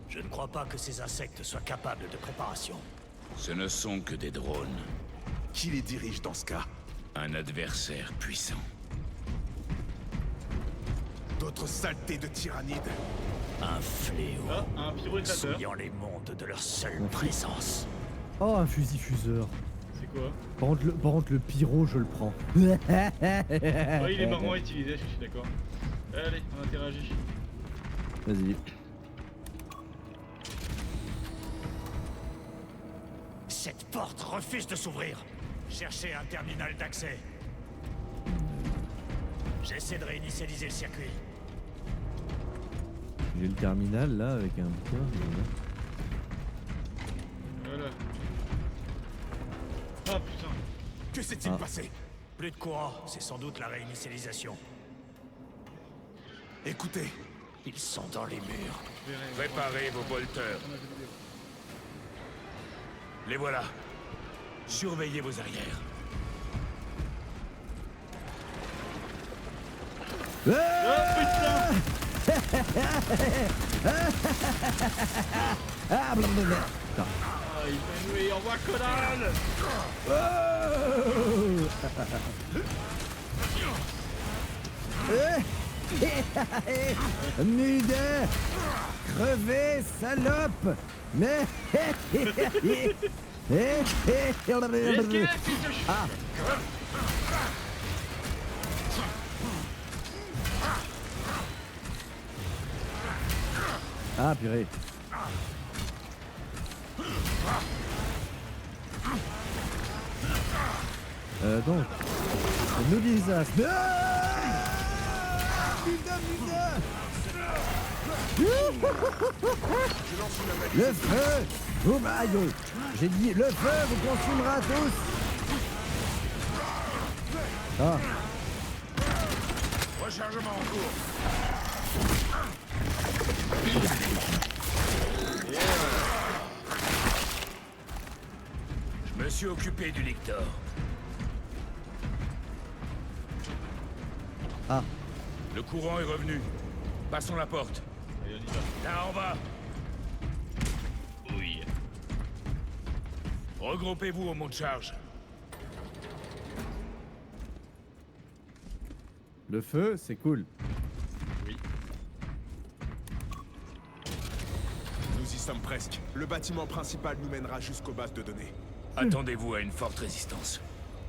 [SPEAKER 3] Je ne crois pas que ces insectes soient capables de préparation.
[SPEAKER 5] Ce ne sont que des drones.
[SPEAKER 6] Qui les dirige dans ce cas?
[SPEAKER 5] Un adversaire puissant.
[SPEAKER 6] D'autres saletés de tyrannides.
[SPEAKER 3] Un fléau,
[SPEAKER 1] Ah, un pyroéclateur.
[SPEAKER 3] souillant les mondes de leur seule présence.
[SPEAKER 2] Oh un fusil fuseur.
[SPEAKER 1] C'est quoi?
[SPEAKER 2] Par contre le pyro je le prends.
[SPEAKER 1] Oh, il est marrant à utiliser, je suis d'accord. Allez, on interagit.
[SPEAKER 2] Vas-y.
[SPEAKER 3] Cette porte refuse de s'ouvrir. Cherchez un terminal d'accès. J'essaie de réinitialiser le circuit.
[SPEAKER 2] J'ai le terminal là avec un bouquin.
[SPEAKER 1] Voilà. Ah putain.
[SPEAKER 6] Que s'est-il passé?
[SPEAKER 3] Plus de courant, c'est sans doute la réinitialisation.
[SPEAKER 6] Écoutez,
[SPEAKER 3] Ils sont dans les murs.
[SPEAKER 5] Préparez vos bolters. Les voilà. Surveillez vos arrières.
[SPEAKER 1] Oh putain.
[SPEAKER 2] Ah blablabla.
[SPEAKER 1] Ah, il fait nouer, envoie Conan.
[SPEAKER 2] Nude. Crevez, salope. Mais. Ah. Ah purée. Donc, nous disons. Le feu vous aïe, j'ai dit le feu vous consumera tous. Ah.
[SPEAKER 3] Rechargement en cours. Je me suis occupé du Lictor.
[SPEAKER 2] Ah,
[SPEAKER 3] Le courant est revenu. Passons la porte.
[SPEAKER 1] Allez, on y va.
[SPEAKER 3] Là en bas.
[SPEAKER 1] Oui.
[SPEAKER 3] Regroupez-vous au mont de charge.
[SPEAKER 2] le feu, c'est cool.
[SPEAKER 1] Oui.
[SPEAKER 6] Nous y sommes presque. Le bâtiment principal nous mènera jusqu'aux bases de données.
[SPEAKER 3] Attendez-vous à une forte résistance.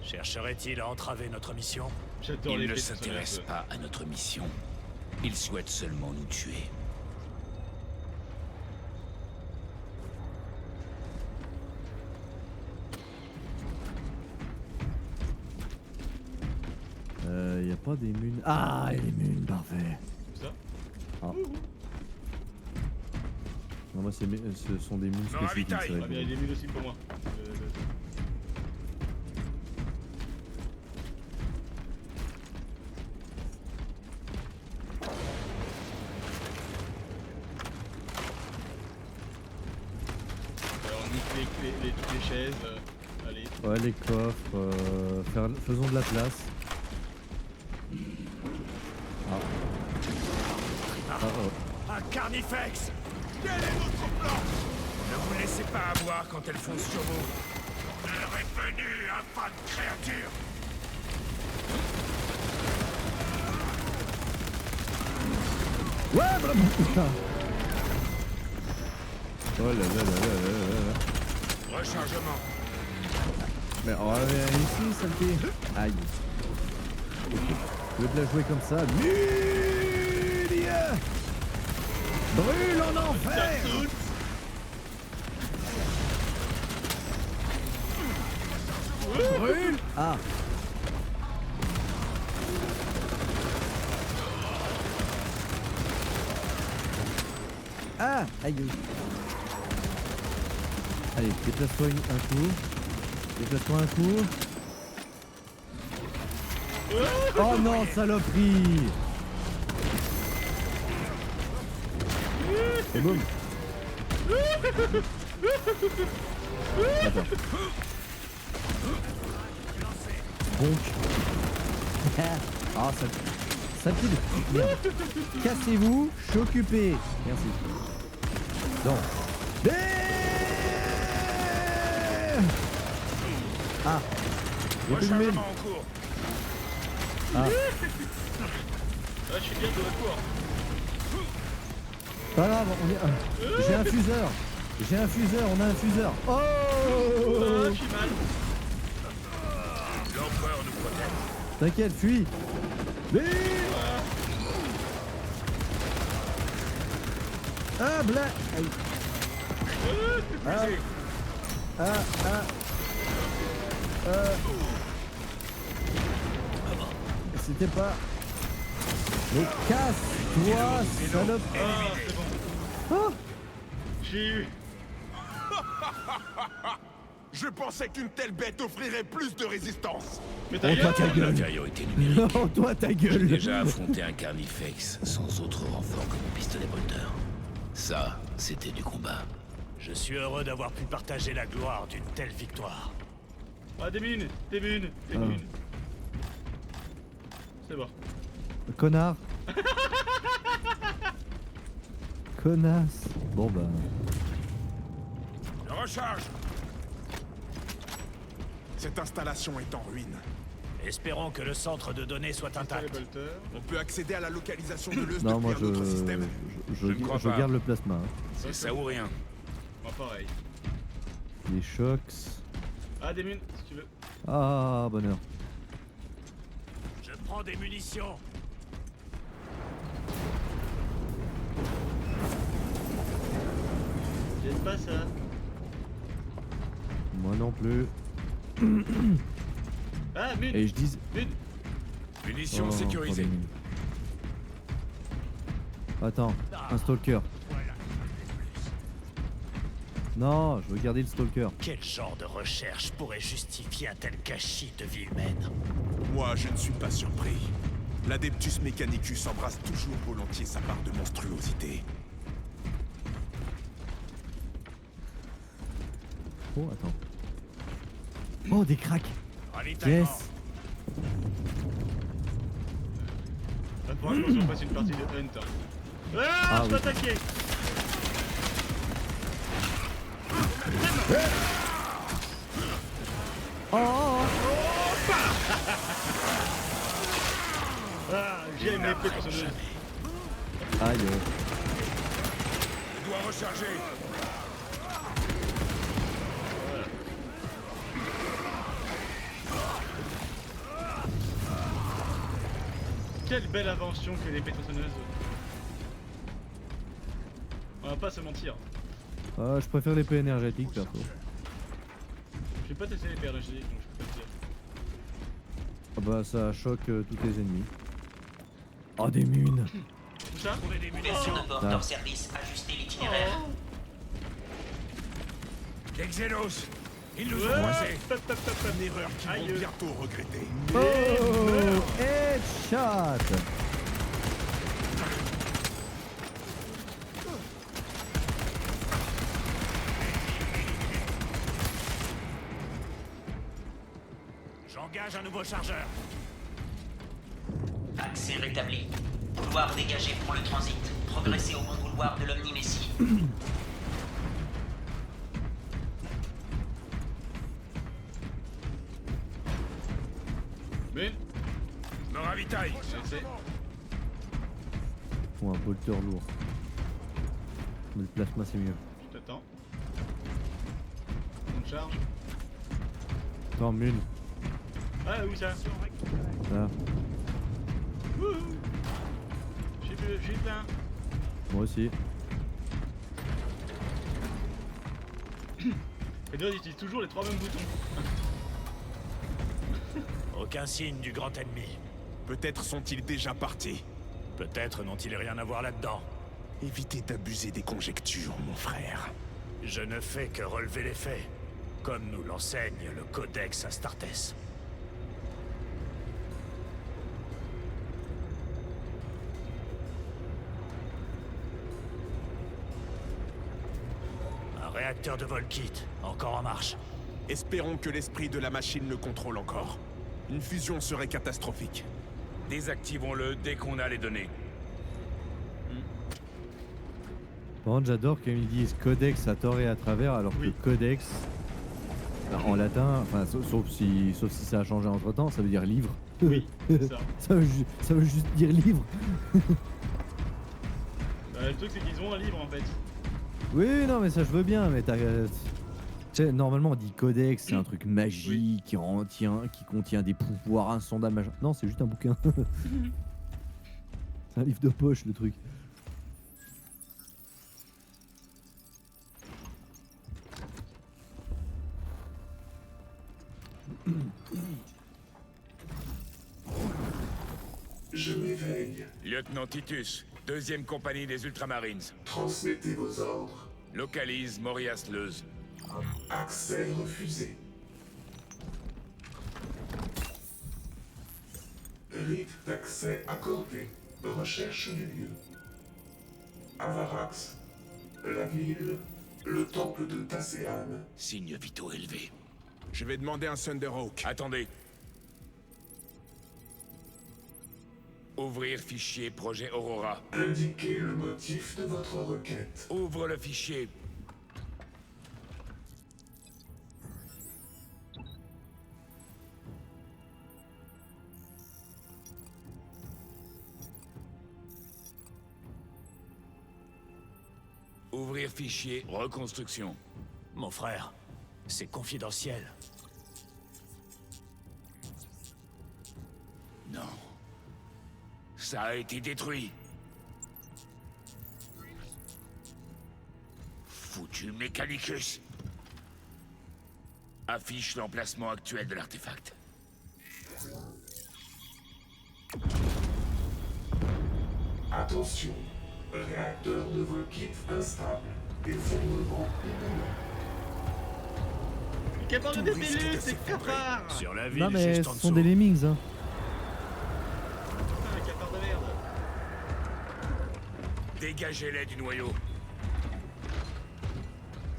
[SPEAKER 3] Chercherait-il à entraver notre mission?
[SPEAKER 1] J'adore
[SPEAKER 5] Il
[SPEAKER 1] les
[SPEAKER 5] ne
[SPEAKER 1] fées,
[SPEAKER 5] s'intéresse
[SPEAKER 1] ça,
[SPEAKER 5] pas à notre mission. Il souhaite seulement nous tuer.
[SPEAKER 2] Y a pas des munes. Ah, et les munes, parfait.
[SPEAKER 1] Comme ça.
[SPEAKER 2] Ah. Non, moi, ce sont des munes
[SPEAKER 3] Non,
[SPEAKER 2] spécifiques.
[SPEAKER 3] ravitaille.
[SPEAKER 2] c'est vrai
[SPEAKER 1] Ah, mais il y a des mines aussi pour moi. Alors, on nique toutes les chaises. Allez.
[SPEAKER 2] Ouais, les coffres. Faisons de la place. Ah. Ah, oh.
[SPEAKER 3] Un carnifex!
[SPEAKER 6] Quel est votre plan?
[SPEAKER 3] Ne vous laissez pas avoir quand elles foncent sur vous. L'heure est venue, infâme créature!
[SPEAKER 2] Ouais, bravo, putain. Oh là là là là là là là.
[SPEAKER 3] Rechargement.
[SPEAKER 2] Mais on va venir ici, saleté. Aïe. Je vais te la jouer comme ça. Mulia brûle en enfer. Brûle. Ah. Ah. Aïe. Allez, déplace-toi un coup. Déplace-toi un coup. Oh non, saloperie! Et boum! Attends. Bonk. Ah, ça pue de petite merde. Cassez-vous, je suis occupé. Merci. Non. Ah! Il y a plus de mine.
[SPEAKER 3] Rechargement en cours.
[SPEAKER 2] Ah,
[SPEAKER 1] Ah, je suis bien de retour.
[SPEAKER 2] pas grave, on est. J'ai un fuseur. J'ai un fuseur, on a un fuseur. Oh!
[SPEAKER 1] Ah, je suis mal.
[SPEAKER 3] L'empereur nous protège.
[SPEAKER 2] T'inquiète, fuis. Mais... Ah, bla... Aïe. Ah, ah. C'était pas... Mais casse-toi, salope.
[SPEAKER 1] Ah, c'est bon.
[SPEAKER 2] Oh,
[SPEAKER 1] J'ai eu.
[SPEAKER 6] Je pensais qu'une telle bête offrirait plus de résistance.
[SPEAKER 1] Mais t'as
[SPEAKER 2] oh, toi, ta gueule.
[SPEAKER 5] L'infériorité numérique.
[SPEAKER 2] Non, toi, ta
[SPEAKER 5] J'ai
[SPEAKER 2] gueule.
[SPEAKER 5] déjà affronté un carnifex sans autre renfort que mon pistolet bolter. Ça, c'était du combat.
[SPEAKER 3] Je suis heureux d'avoir pu partager la gloire d'une telle victoire.
[SPEAKER 1] Ah, des mines. Des mines. Des
[SPEAKER 2] Ah.
[SPEAKER 1] mines. C'est bon.
[SPEAKER 2] Connard. Connasse. Bon bah...
[SPEAKER 3] Je recharge.
[SPEAKER 6] Cette installation est en ruine.
[SPEAKER 3] Espérons que le centre de données soit
[SPEAKER 1] Les
[SPEAKER 3] intact.
[SPEAKER 1] bolters.
[SPEAKER 6] On peut accéder à la localisation de l'œuf
[SPEAKER 2] Non,
[SPEAKER 6] depuis
[SPEAKER 2] moi
[SPEAKER 6] un autre système.
[SPEAKER 5] Je ne crois pas.
[SPEAKER 2] garde le plasma. Hein.
[SPEAKER 5] C'est ça ou rien.
[SPEAKER 1] Moi, pareil.
[SPEAKER 2] Les chocs.
[SPEAKER 1] Ah, des mines, si tu veux.
[SPEAKER 2] Ah, bonheur.
[SPEAKER 3] Je prends des munitions.
[SPEAKER 1] J'aime pas ça.
[SPEAKER 2] Moi non plus.
[SPEAKER 1] Ah, mine.
[SPEAKER 2] Et je dis...
[SPEAKER 1] Mine.
[SPEAKER 3] Munitions
[SPEAKER 2] Oh,
[SPEAKER 3] sécurisées.
[SPEAKER 2] pas de mine. Attends, un stalker.
[SPEAKER 3] Voilà.
[SPEAKER 2] Non, je veux garder le stalker.
[SPEAKER 3] Quel genre de recherche pourrait justifier un tel gâchis de vie humaine?
[SPEAKER 6] Moi, je ne suis pas surpris. L'Adeptus Mechanicus embrasse toujours volontiers sa part de monstruosité.
[SPEAKER 2] Oh, attends. Oh, des cracks.
[SPEAKER 3] Ravitaillement.
[SPEAKER 2] Yes.
[SPEAKER 1] Franchement, si on passe une partie de Hunt. Hein. Ah, je peux attaquer.
[SPEAKER 2] Oh.
[SPEAKER 1] Ah, j'ai une épée tronçonneuse.
[SPEAKER 2] Aïe.
[SPEAKER 3] Je dois recharger.
[SPEAKER 1] Quelle belle invention que l'épée tronçonneuse. On va pas se mentir.
[SPEAKER 2] Je préfère l'épée énergétique perso.
[SPEAKER 1] Je vais pas tester l'épée énergétique donc je peux pas te dire.
[SPEAKER 2] Ah bah ça choque tous tes ennemis. Oh des mines.
[SPEAKER 1] Où ça?
[SPEAKER 3] Trouver des
[SPEAKER 10] Ouverture
[SPEAKER 3] munitions.
[SPEAKER 10] de bord
[SPEAKER 2] Ah.
[SPEAKER 10] hors service, ajustez l'itinéraire.
[SPEAKER 3] Des Xenos. Ils nous ont
[SPEAKER 1] Ouais.
[SPEAKER 3] coincés.
[SPEAKER 6] Une erreur qu'ils
[SPEAKER 1] Aïe.
[SPEAKER 6] vont bientôt regretter.
[SPEAKER 2] Oh headshot.
[SPEAKER 3] J'engage un nouveau chargeur.
[SPEAKER 10] Accès rétabli. Couloir dégagé pour le transit. Progressez au bon couloir de l'Omni-Messie.
[SPEAKER 1] Mais,
[SPEAKER 3] Je me ravitaille.
[SPEAKER 1] c'est...
[SPEAKER 2] Ou un bolter lourd. Mais le plasma c'est mieux.
[SPEAKER 1] Je t'attends. On charge.
[SPEAKER 2] Attends, mune.
[SPEAKER 1] Ah, où ça?
[SPEAKER 2] Là.
[SPEAKER 1] Wouhou. Je suis plein.
[SPEAKER 2] Moi aussi.
[SPEAKER 1] Et d'ailleurs, ils utilisent toujours les 3 mêmes boutons.
[SPEAKER 3] Aucun signe du grand ennemi.
[SPEAKER 6] Peut-être sont-ils déjà partis.
[SPEAKER 3] Peut-être n'ont-ils rien à voir là-dedans.
[SPEAKER 6] Évitez d'abuser des conjectures, mon frère.
[SPEAKER 3] Je ne fais que relever les faits, comme nous l'enseigne le Codex Astartes. Un réacteur de Volkit, encore en marche.
[SPEAKER 6] Espérons que l'esprit de la machine le contrôle encore. Une fusion serait catastrophique.
[SPEAKER 5] Désactivons-le dès qu'on a les données.
[SPEAKER 2] Par contre, j'adore quand ils disent codex à tort et à travers, alors
[SPEAKER 1] Oui.
[SPEAKER 2] que codex, en latin, enfin, sauf si ça a changé entre temps, ça veut dire livre.
[SPEAKER 1] Oui, c'est ça.
[SPEAKER 2] ça veut juste dire livre.
[SPEAKER 1] Le truc, c'est qu'ils ont un livre en fait.
[SPEAKER 2] Oui, non, mais ça je veux bien, mais t'as. Tu sais, normalement on dit codex, c'est un truc magique qui contient des pouvoirs insondables, machin. Non, c'est juste un bouquin. C'est un livre de poche le truc.
[SPEAKER 11] Je m'éveille.
[SPEAKER 5] Lieutenant Titus, 2e compagnie des Ultramarines.
[SPEAKER 11] Transmettez vos ordres.
[SPEAKER 5] Localise Morias-Leuze.
[SPEAKER 11] Accès refusé. Rite d'accès accordé. Recherche les lieux. Avarax. La ville. Le temple de Tasséan.
[SPEAKER 5] Signe vitaux élevé.
[SPEAKER 6] Je vais demander un Thunderhawk.
[SPEAKER 5] Attendez. Ouvrir fichier projet Aurora.
[SPEAKER 11] Indiquez le motif de votre requête.
[SPEAKER 5] Ouvre le fichier. Ouvrir fichier reconstruction.
[SPEAKER 3] Mon frère, c'est confidentiel.
[SPEAKER 5] Non. Ça a été détruit. Foutu Mechanicus. Affiche l'emplacement actuel de l'artefact.
[SPEAKER 11] Attention. Réacteur de Volkit instable. Effondrement imminent.
[SPEAKER 1] Capard de détellus, c'est capard.
[SPEAKER 3] Sur la ville,
[SPEAKER 2] Non,
[SPEAKER 3] juste
[SPEAKER 2] mais
[SPEAKER 3] en
[SPEAKER 2] ce sont
[SPEAKER 3] dessous.
[SPEAKER 2] des lemmings, hein.
[SPEAKER 3] Dégagez-les du noyau.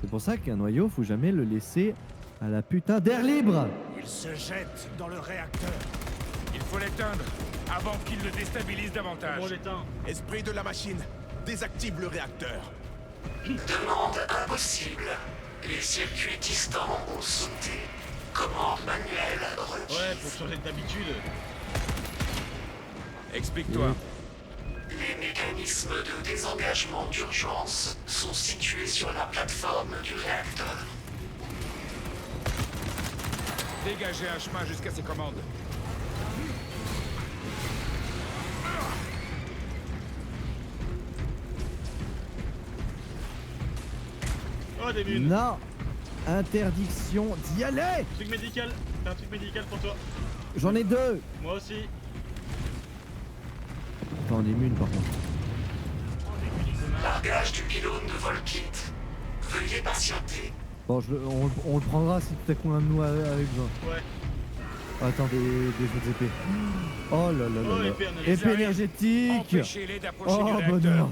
[SPEAKER 2] C'est pour ça qu'un noyau, faut jamais le laisser à la putain d'air libre.
[SPEAKER 3] Il se jette dans le réacteur. Il faut l'éteindre avant qu'il ne déstabilise davantage.
[SPEAKER 1] On l'éteint.
[SPEAKER 6] Esprit de la machine, désactive le réacteur.
[SPEAKER 7] Demande impossible. Les circuits distants ont sauté. Commande manuelle requise.
[SPEAKER 1] Ouais, faut changer d'habitude.
[SPEAKER 3] Explique-toi.
[SPEAKER 7] Les mécanismes de désengagement d'urgence sont situés sur la plateforme du réacteur.
[SPEAKER 3] Dégagez un chemin jusqu'à ses commandes.
[SPEAKER 1] Oh, des lunes.
[SPEAKER 2] Non. Interdiction d'y aller.
[SPEAKER 1] Truc médical. T'as un truc médical pour toi.
[SPEAKER 2] J'en ai 2.
[SPEAKER 1] Moi aussi.
[SPEAKER 2] Attends, des munes par contre.
[SPEAKER 7] Largage du pylône de Volkit. Veuillez patienter.
[SPEAKER 2] Bon, on le prendra si tout à coup un de nous avait besoin.
[SPEAKER 1] Ouais.
[SPEAKER 2] Attends, des autres épées. Oh là là
[SPEAKER 1] Oh,
[SPEAKER 2] là là.
[SPEAKER 1] épée énergétique.
[SPEAKER 2] Épée énergétique.
[SPEAKER 3] Empêchez-les d'approcher
[SPEAKER 2] Oh
[SPEAKER 3] du réacteur.
[SPEAKER 2] bonheur.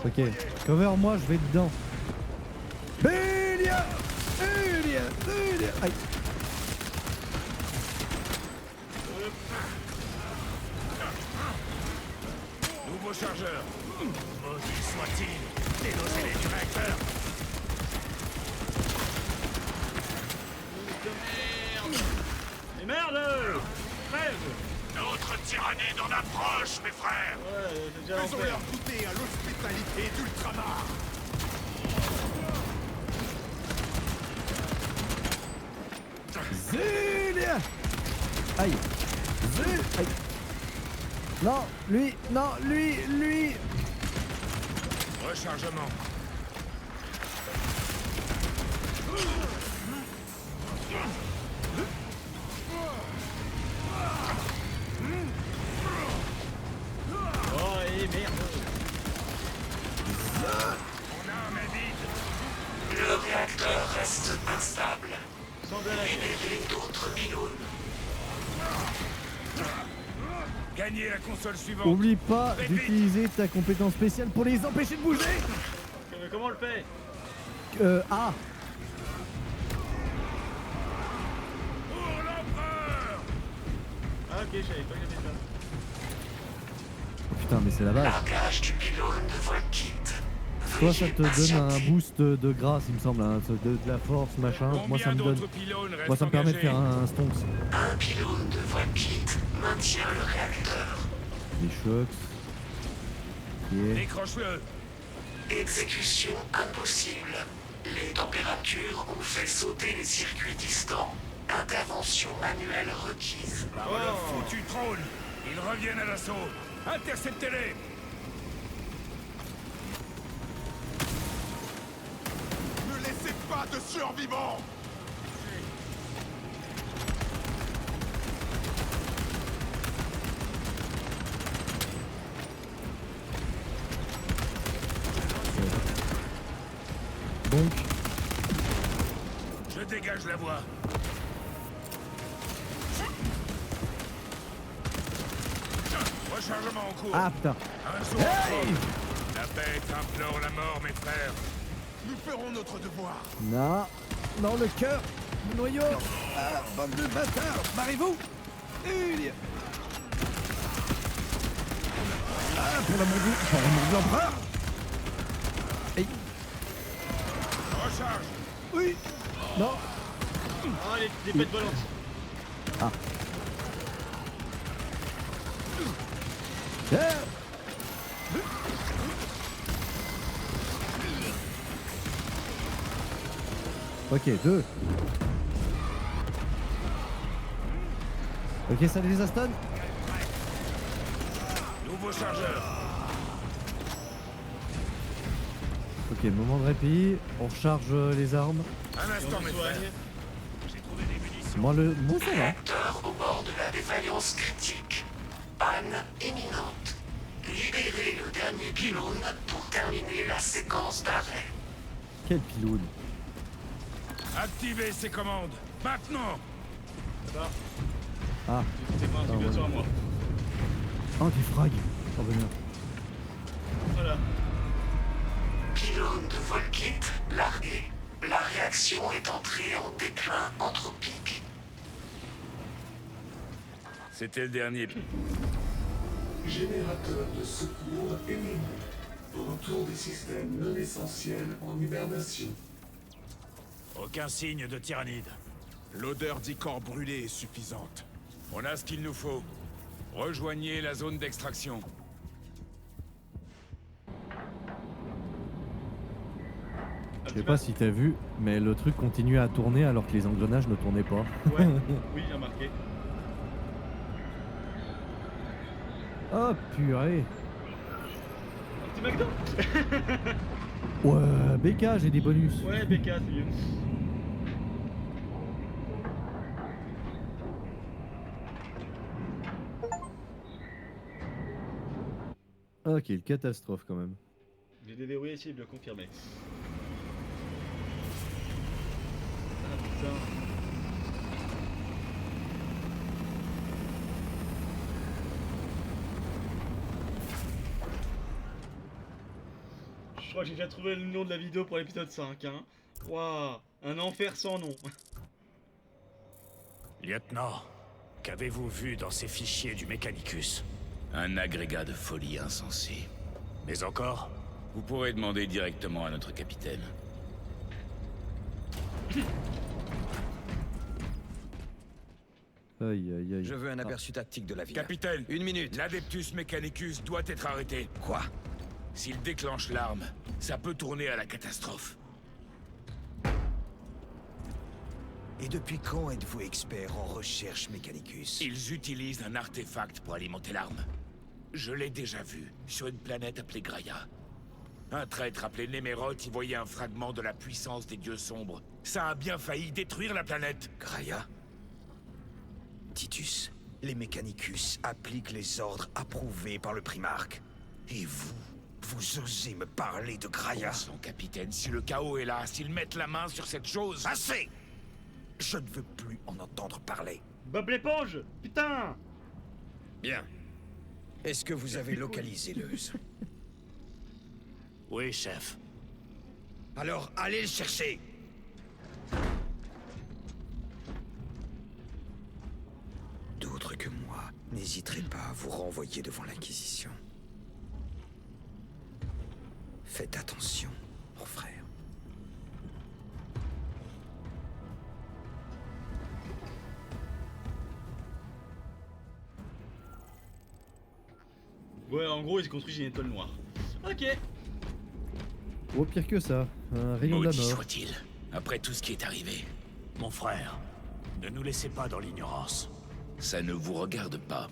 [SPEAKER 2] Ok, cover moi, je vais dedans. Bélia. Aïe.
[SPEAKER 3] Nouveau chargeur. Maudit soit-il. Délogez-les du réacteur.
[SPEAKER 1] Et merde. Crève.
[SPEAKER 3] Notre tyrannie d'en approche, mes frères.
[SPEAKER 1] Ouais, c'est déjà
[SPEAKER 6] Faisons-leur
[SPEAKER 1] l'enfer.
[SPEAKER 6] goûter à l'hospitalité d'Ultramar.
[SPEAKER 2] Zélia. Aïe. Aïe. Non, lui.
[SPEAKER 3] Rechargement.
[SPEAKER 1] Oh, et merde.
[SPEAKER 3] On a un main vide.
[SPEAKER 7] Le réacteur reste instable.
[SPEAKER 1] Sans blague.
[SPEAKER 7] Libérez d'autres pylônes.
[SPEAKER 3] Gagnez la console suivante.
[SPEAKER 2] Oublie pas d'utiliser ta compétence spéciale pour les empêcher de bouger.
[SPEAKER 1] Comment on le fait?
[SPEAKER 2] A.
[SPEAKER 3] Pour l'empereur.
[SPEAKER 1] Ah, ok, je savais pas que j'avais ça.
[SPEAKER 2] Oh, putain, mais c'est la base.
[SPEAKER 7] Largage du pylône de Volkit.
[SPEAKER 2] Toi, ça te donne un boost de grâce, il me semble, hein, de la force, machin. Moi, ça
[SPEAKER 3] Combien
[SPEAKER 2] me donne.
[SPEAKER 3] d'autres pylônes restent
[SPEAKER 2] Moi, ça me permet de
[SPEAKER 3] engagés
[SPEAKER 2] faire un stonks.
[SPEAKER 7] Un pylône de Volkit maintient le réacteur.
[SPEAKER 2] Des chocs. Ok.
[SPEAKER 3] Décroche-le.
[SPEAKER 7] Exécution impossible. Les températures ont fait sauter les circuits distants. Intervention manuelle requise.
[SPEAKER 3] Oh, le foutu trône. Ils reviennent à l'assaut. Interceptez-les.
[SPEAKER 6] Ne laissez pas de survivants.
[SPEAKER 2] Donc,
[SPEAKER 3] Je dégage la voie. Rechargement en cours.
[SPEAKER 2] ah putain.
[SPEAKER 3] Un jour en cours. La bête implore la mort, mes frères.
[SPEAKER 6] Nous ferons notre devoir.
[SPEAKER 2] Non. Dans le cœur. Le noyau. Ah, bande de bâtards. Barrez-vous. Ah, pour l'amour de l'empereur. Hey.
[SPEAKER 3] Recharge.
[SPEAKER 2] Oui. Non.
[SPEAKER 1] Oh, les bêtes volantes.
[SPEAKER 2] Ah. Ah. Ok, 2. Ok, ça les aston.
[SPEAKER 3] Nouveau chargeur.
[SPEAKER 2] Ok, moment de répit. On recharge les armes.
[SPEAKER 3] Un instant, mes frères. J'ai trouvé des munitions.
[SPEAKER 2] Moi ça va.
[SPEAKER 7] Réacteur au bord de la défaillance critique. Panne imminente. Libérez le dernier pylône pour terminer la séquence d'arrêt.
[SPEAKER 2] Quel pilote.
[SPEAKER 3] Activez ces commandes, maintenant.
[SPEAKER 2] Ah.
[SPEAKER 1] C'est pas un truc de toi, moi.
[SPEAKER 2] Oh, des frags. Oh, bonheur.
[SPEAKER 1] Voilà.
[SPEAKER 11] Pylône de Volkit largué. La réaction est entrée en déclin anthropique.
[SPEAKER 3] C'était le dernier.
[SPEAKER 11] Générateur de secours éliminé. Retour des systèmes non essentiels en hibernation.
[SPEAKER 3] Aucun signe de tyrannide.
[SPEAKER 6] L'odeur d'Icor brûlé est suffisante.
[SPEAKER 3] On a ce qu'il nous faut. Rejoignez la zone d'extraction.
[SPEAKER 2] Je sais pas si t'as vu, mais le truc continuait à tourner alors que les engrenages ne tournaient pas.
[SPEAKER 1] Ouais, oui, j'ai remarqué.
[SPEAKER 2] Oh purée.
[SPEAKER 1] Un petit McDo.
[SPEAKER 2] Ouais, BK, j'ai des bonus.
[SPEAKER 1] Ouais, BK, c'est mieux.
[SPEAKER 2] Ah, quelle catastrophe quand même.
[SPEAKER 1] J'ai déverrouillé, si, bien confirmé. Ah putain. Je crois que j'ai déjà trouvé le nom de la vidéo pour l'épisode 5, hein. Waouh, un enfer sans nom.
[SPEAKER 3] Lieutenant, qu'avez-vous vu dans ces fichiers du Mechanicus?
[SPEAKER 5] Un agrégat de folie insensé.
[SPEAKER 3] Mais encore?
[SPEAKER 5] Vous pourrez demander directement à notre capitaine.
[SPEAKER 2] Aïe aïe aïe.
[SPEAKER 4] Je veux un aperçu tactique de la ville.
[SPEAKER 3] Capitaine,
[SPEAKER 4] 1 minute.
[SPEAKER 3] l'Adeptus Mechanicus doit être arrêté.
[SPEAKER 4] Quoi?
[SPEAKER 5] S'il déclenche l'arme, ça peut tourner à la catastrophe.
[SPEAKER 4] Et depuis quand êtes-vous expert en recherche Mechanicus?
[SPEAKER 5] Ils utilisent un artefact pour alimenter l'arme. Je l'ai déjà vu, sur une planète appelée Graia. Un traître appelé Néméroth y voyait un fragment de la puissance des dieux sombres. Ça a bien failli détruire la planète.
[SPEAKER 4] Graia? Titus, les Mechanicus appliquent les ordres approuvés par le Primarque. Et vous osez me parler de Graia?
[SPEAKER 5] Son capitaine, si le chaos est là, s'ils mettent la main sur cette chose...
[SPEAKER 4] Assez! Je ne veux plus en entendre parler.
[SPEAKER 1] Bob l'éponge. Putain.
[SPEAKER 4] Bien. Est-ce que vous avez localisé Leuze?
[SPEAKER 3] Oui, chef.
[SPEAKER 4] Alors, allez le chercher! D'autres que moi n'hésiterez pas à vous renvoyer devant l'Inquisition. Faites attention, mon frère.
[SPEAKER 1] Ouais, en gros, ils construisent une étoile noire. Ok.
[SPEAKER 2] Oh, pire que ça. Un rayon de la
[SPEAKER 5] Maudit
[SPEAKER 2] mort.
[SPEAKER 5] soit-il, après tout ce qui est arrivé.
[SPEAKER 3] Mon frère, ne nous laissez pas dans l'ignorance.
[SPEAKER 5] Ça ne vous regarde pas.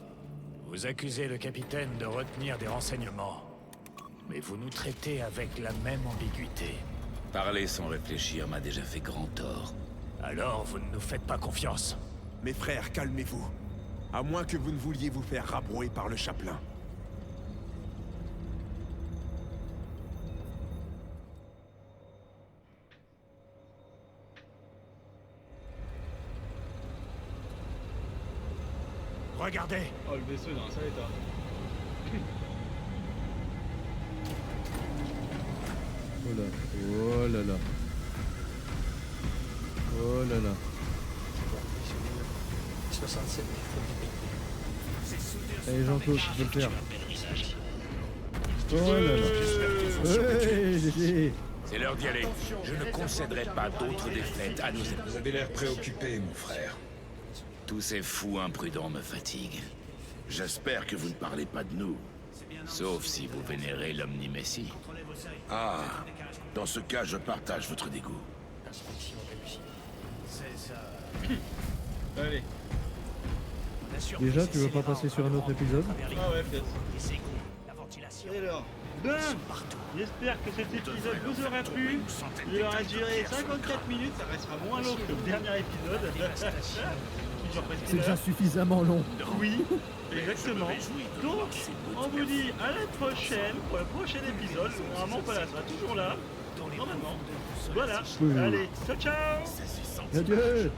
[SPEAKER 3] Vous accusez le capitaine de retenir des renseignements. Mais vous nous traitez avec la même ambiguïté.
[SPEAKER 5] Parler sans réfléchir m'a déjà fait grand tort.
[SPEAKER 3] Alors vous ne nous faites pas confiance.
[SPEAKER 6] Mes frères, calmez-vous. À moins que vous ne vouliez vous faire rabrouer par le chapelain.
[SPEAKER 3] Regardez!
[SPEAKER 1] Oh, le vaisseau est dans un sale état.
[SPEAKER 2] Oh là. Oh là là. Oh là là.
[SPEAKER 10] 67.
[SPEAKER 2] Allez Jean-Claude, tu peux le faire. Oh là là. Hey, GG.
[SPEAKER 5] C'est l'heure d'y aller. Je ne concéderai pas d'autres défaites à nos ennemis.
[SPEAKER 4] Vous avez l'air préoccupé, mon frère.
[SPEAKER 5] Tous ces fous imprudents me fatiguent.
[SPEAKER 9] J'espère que vous ne parlez pas de nous.
[SPEAKER 5] Sauf si vous vénérez l'Omni-Messie.
[SPEAKER 9] Ah, dans ce cas, je partage votre dégoût.
[SPEAKER 1] Allez.
[SPEAKER 2] Déjà, tu veux pas passer sur un autre épisode?
[SPEAKER 1] Ah ouais, peut-être. Et alors, ben, j'espère que cet épisode vous aura plu. Il aura duré 54 minutes, ça restera moins long que le dernier épisode. Qui dure presque
[SPEAKER 2] C'est
[SPEAKER 1] une
[SPEAKER 2] déjà
[SPEAKER 1] heure.
[SPEAKER 2] suffisamment long.
[SPEAKER 1] Oui, exactement. Donc, on vous dit à la prochaine pour le prochain épisode. Normalement, voilà, sera toujours là. normalement. Voilà.
[SPEAKER 2] Oui.
[SPEAKER 1] Allez, ciao ciao.
[SPEAKER 2] Adieu.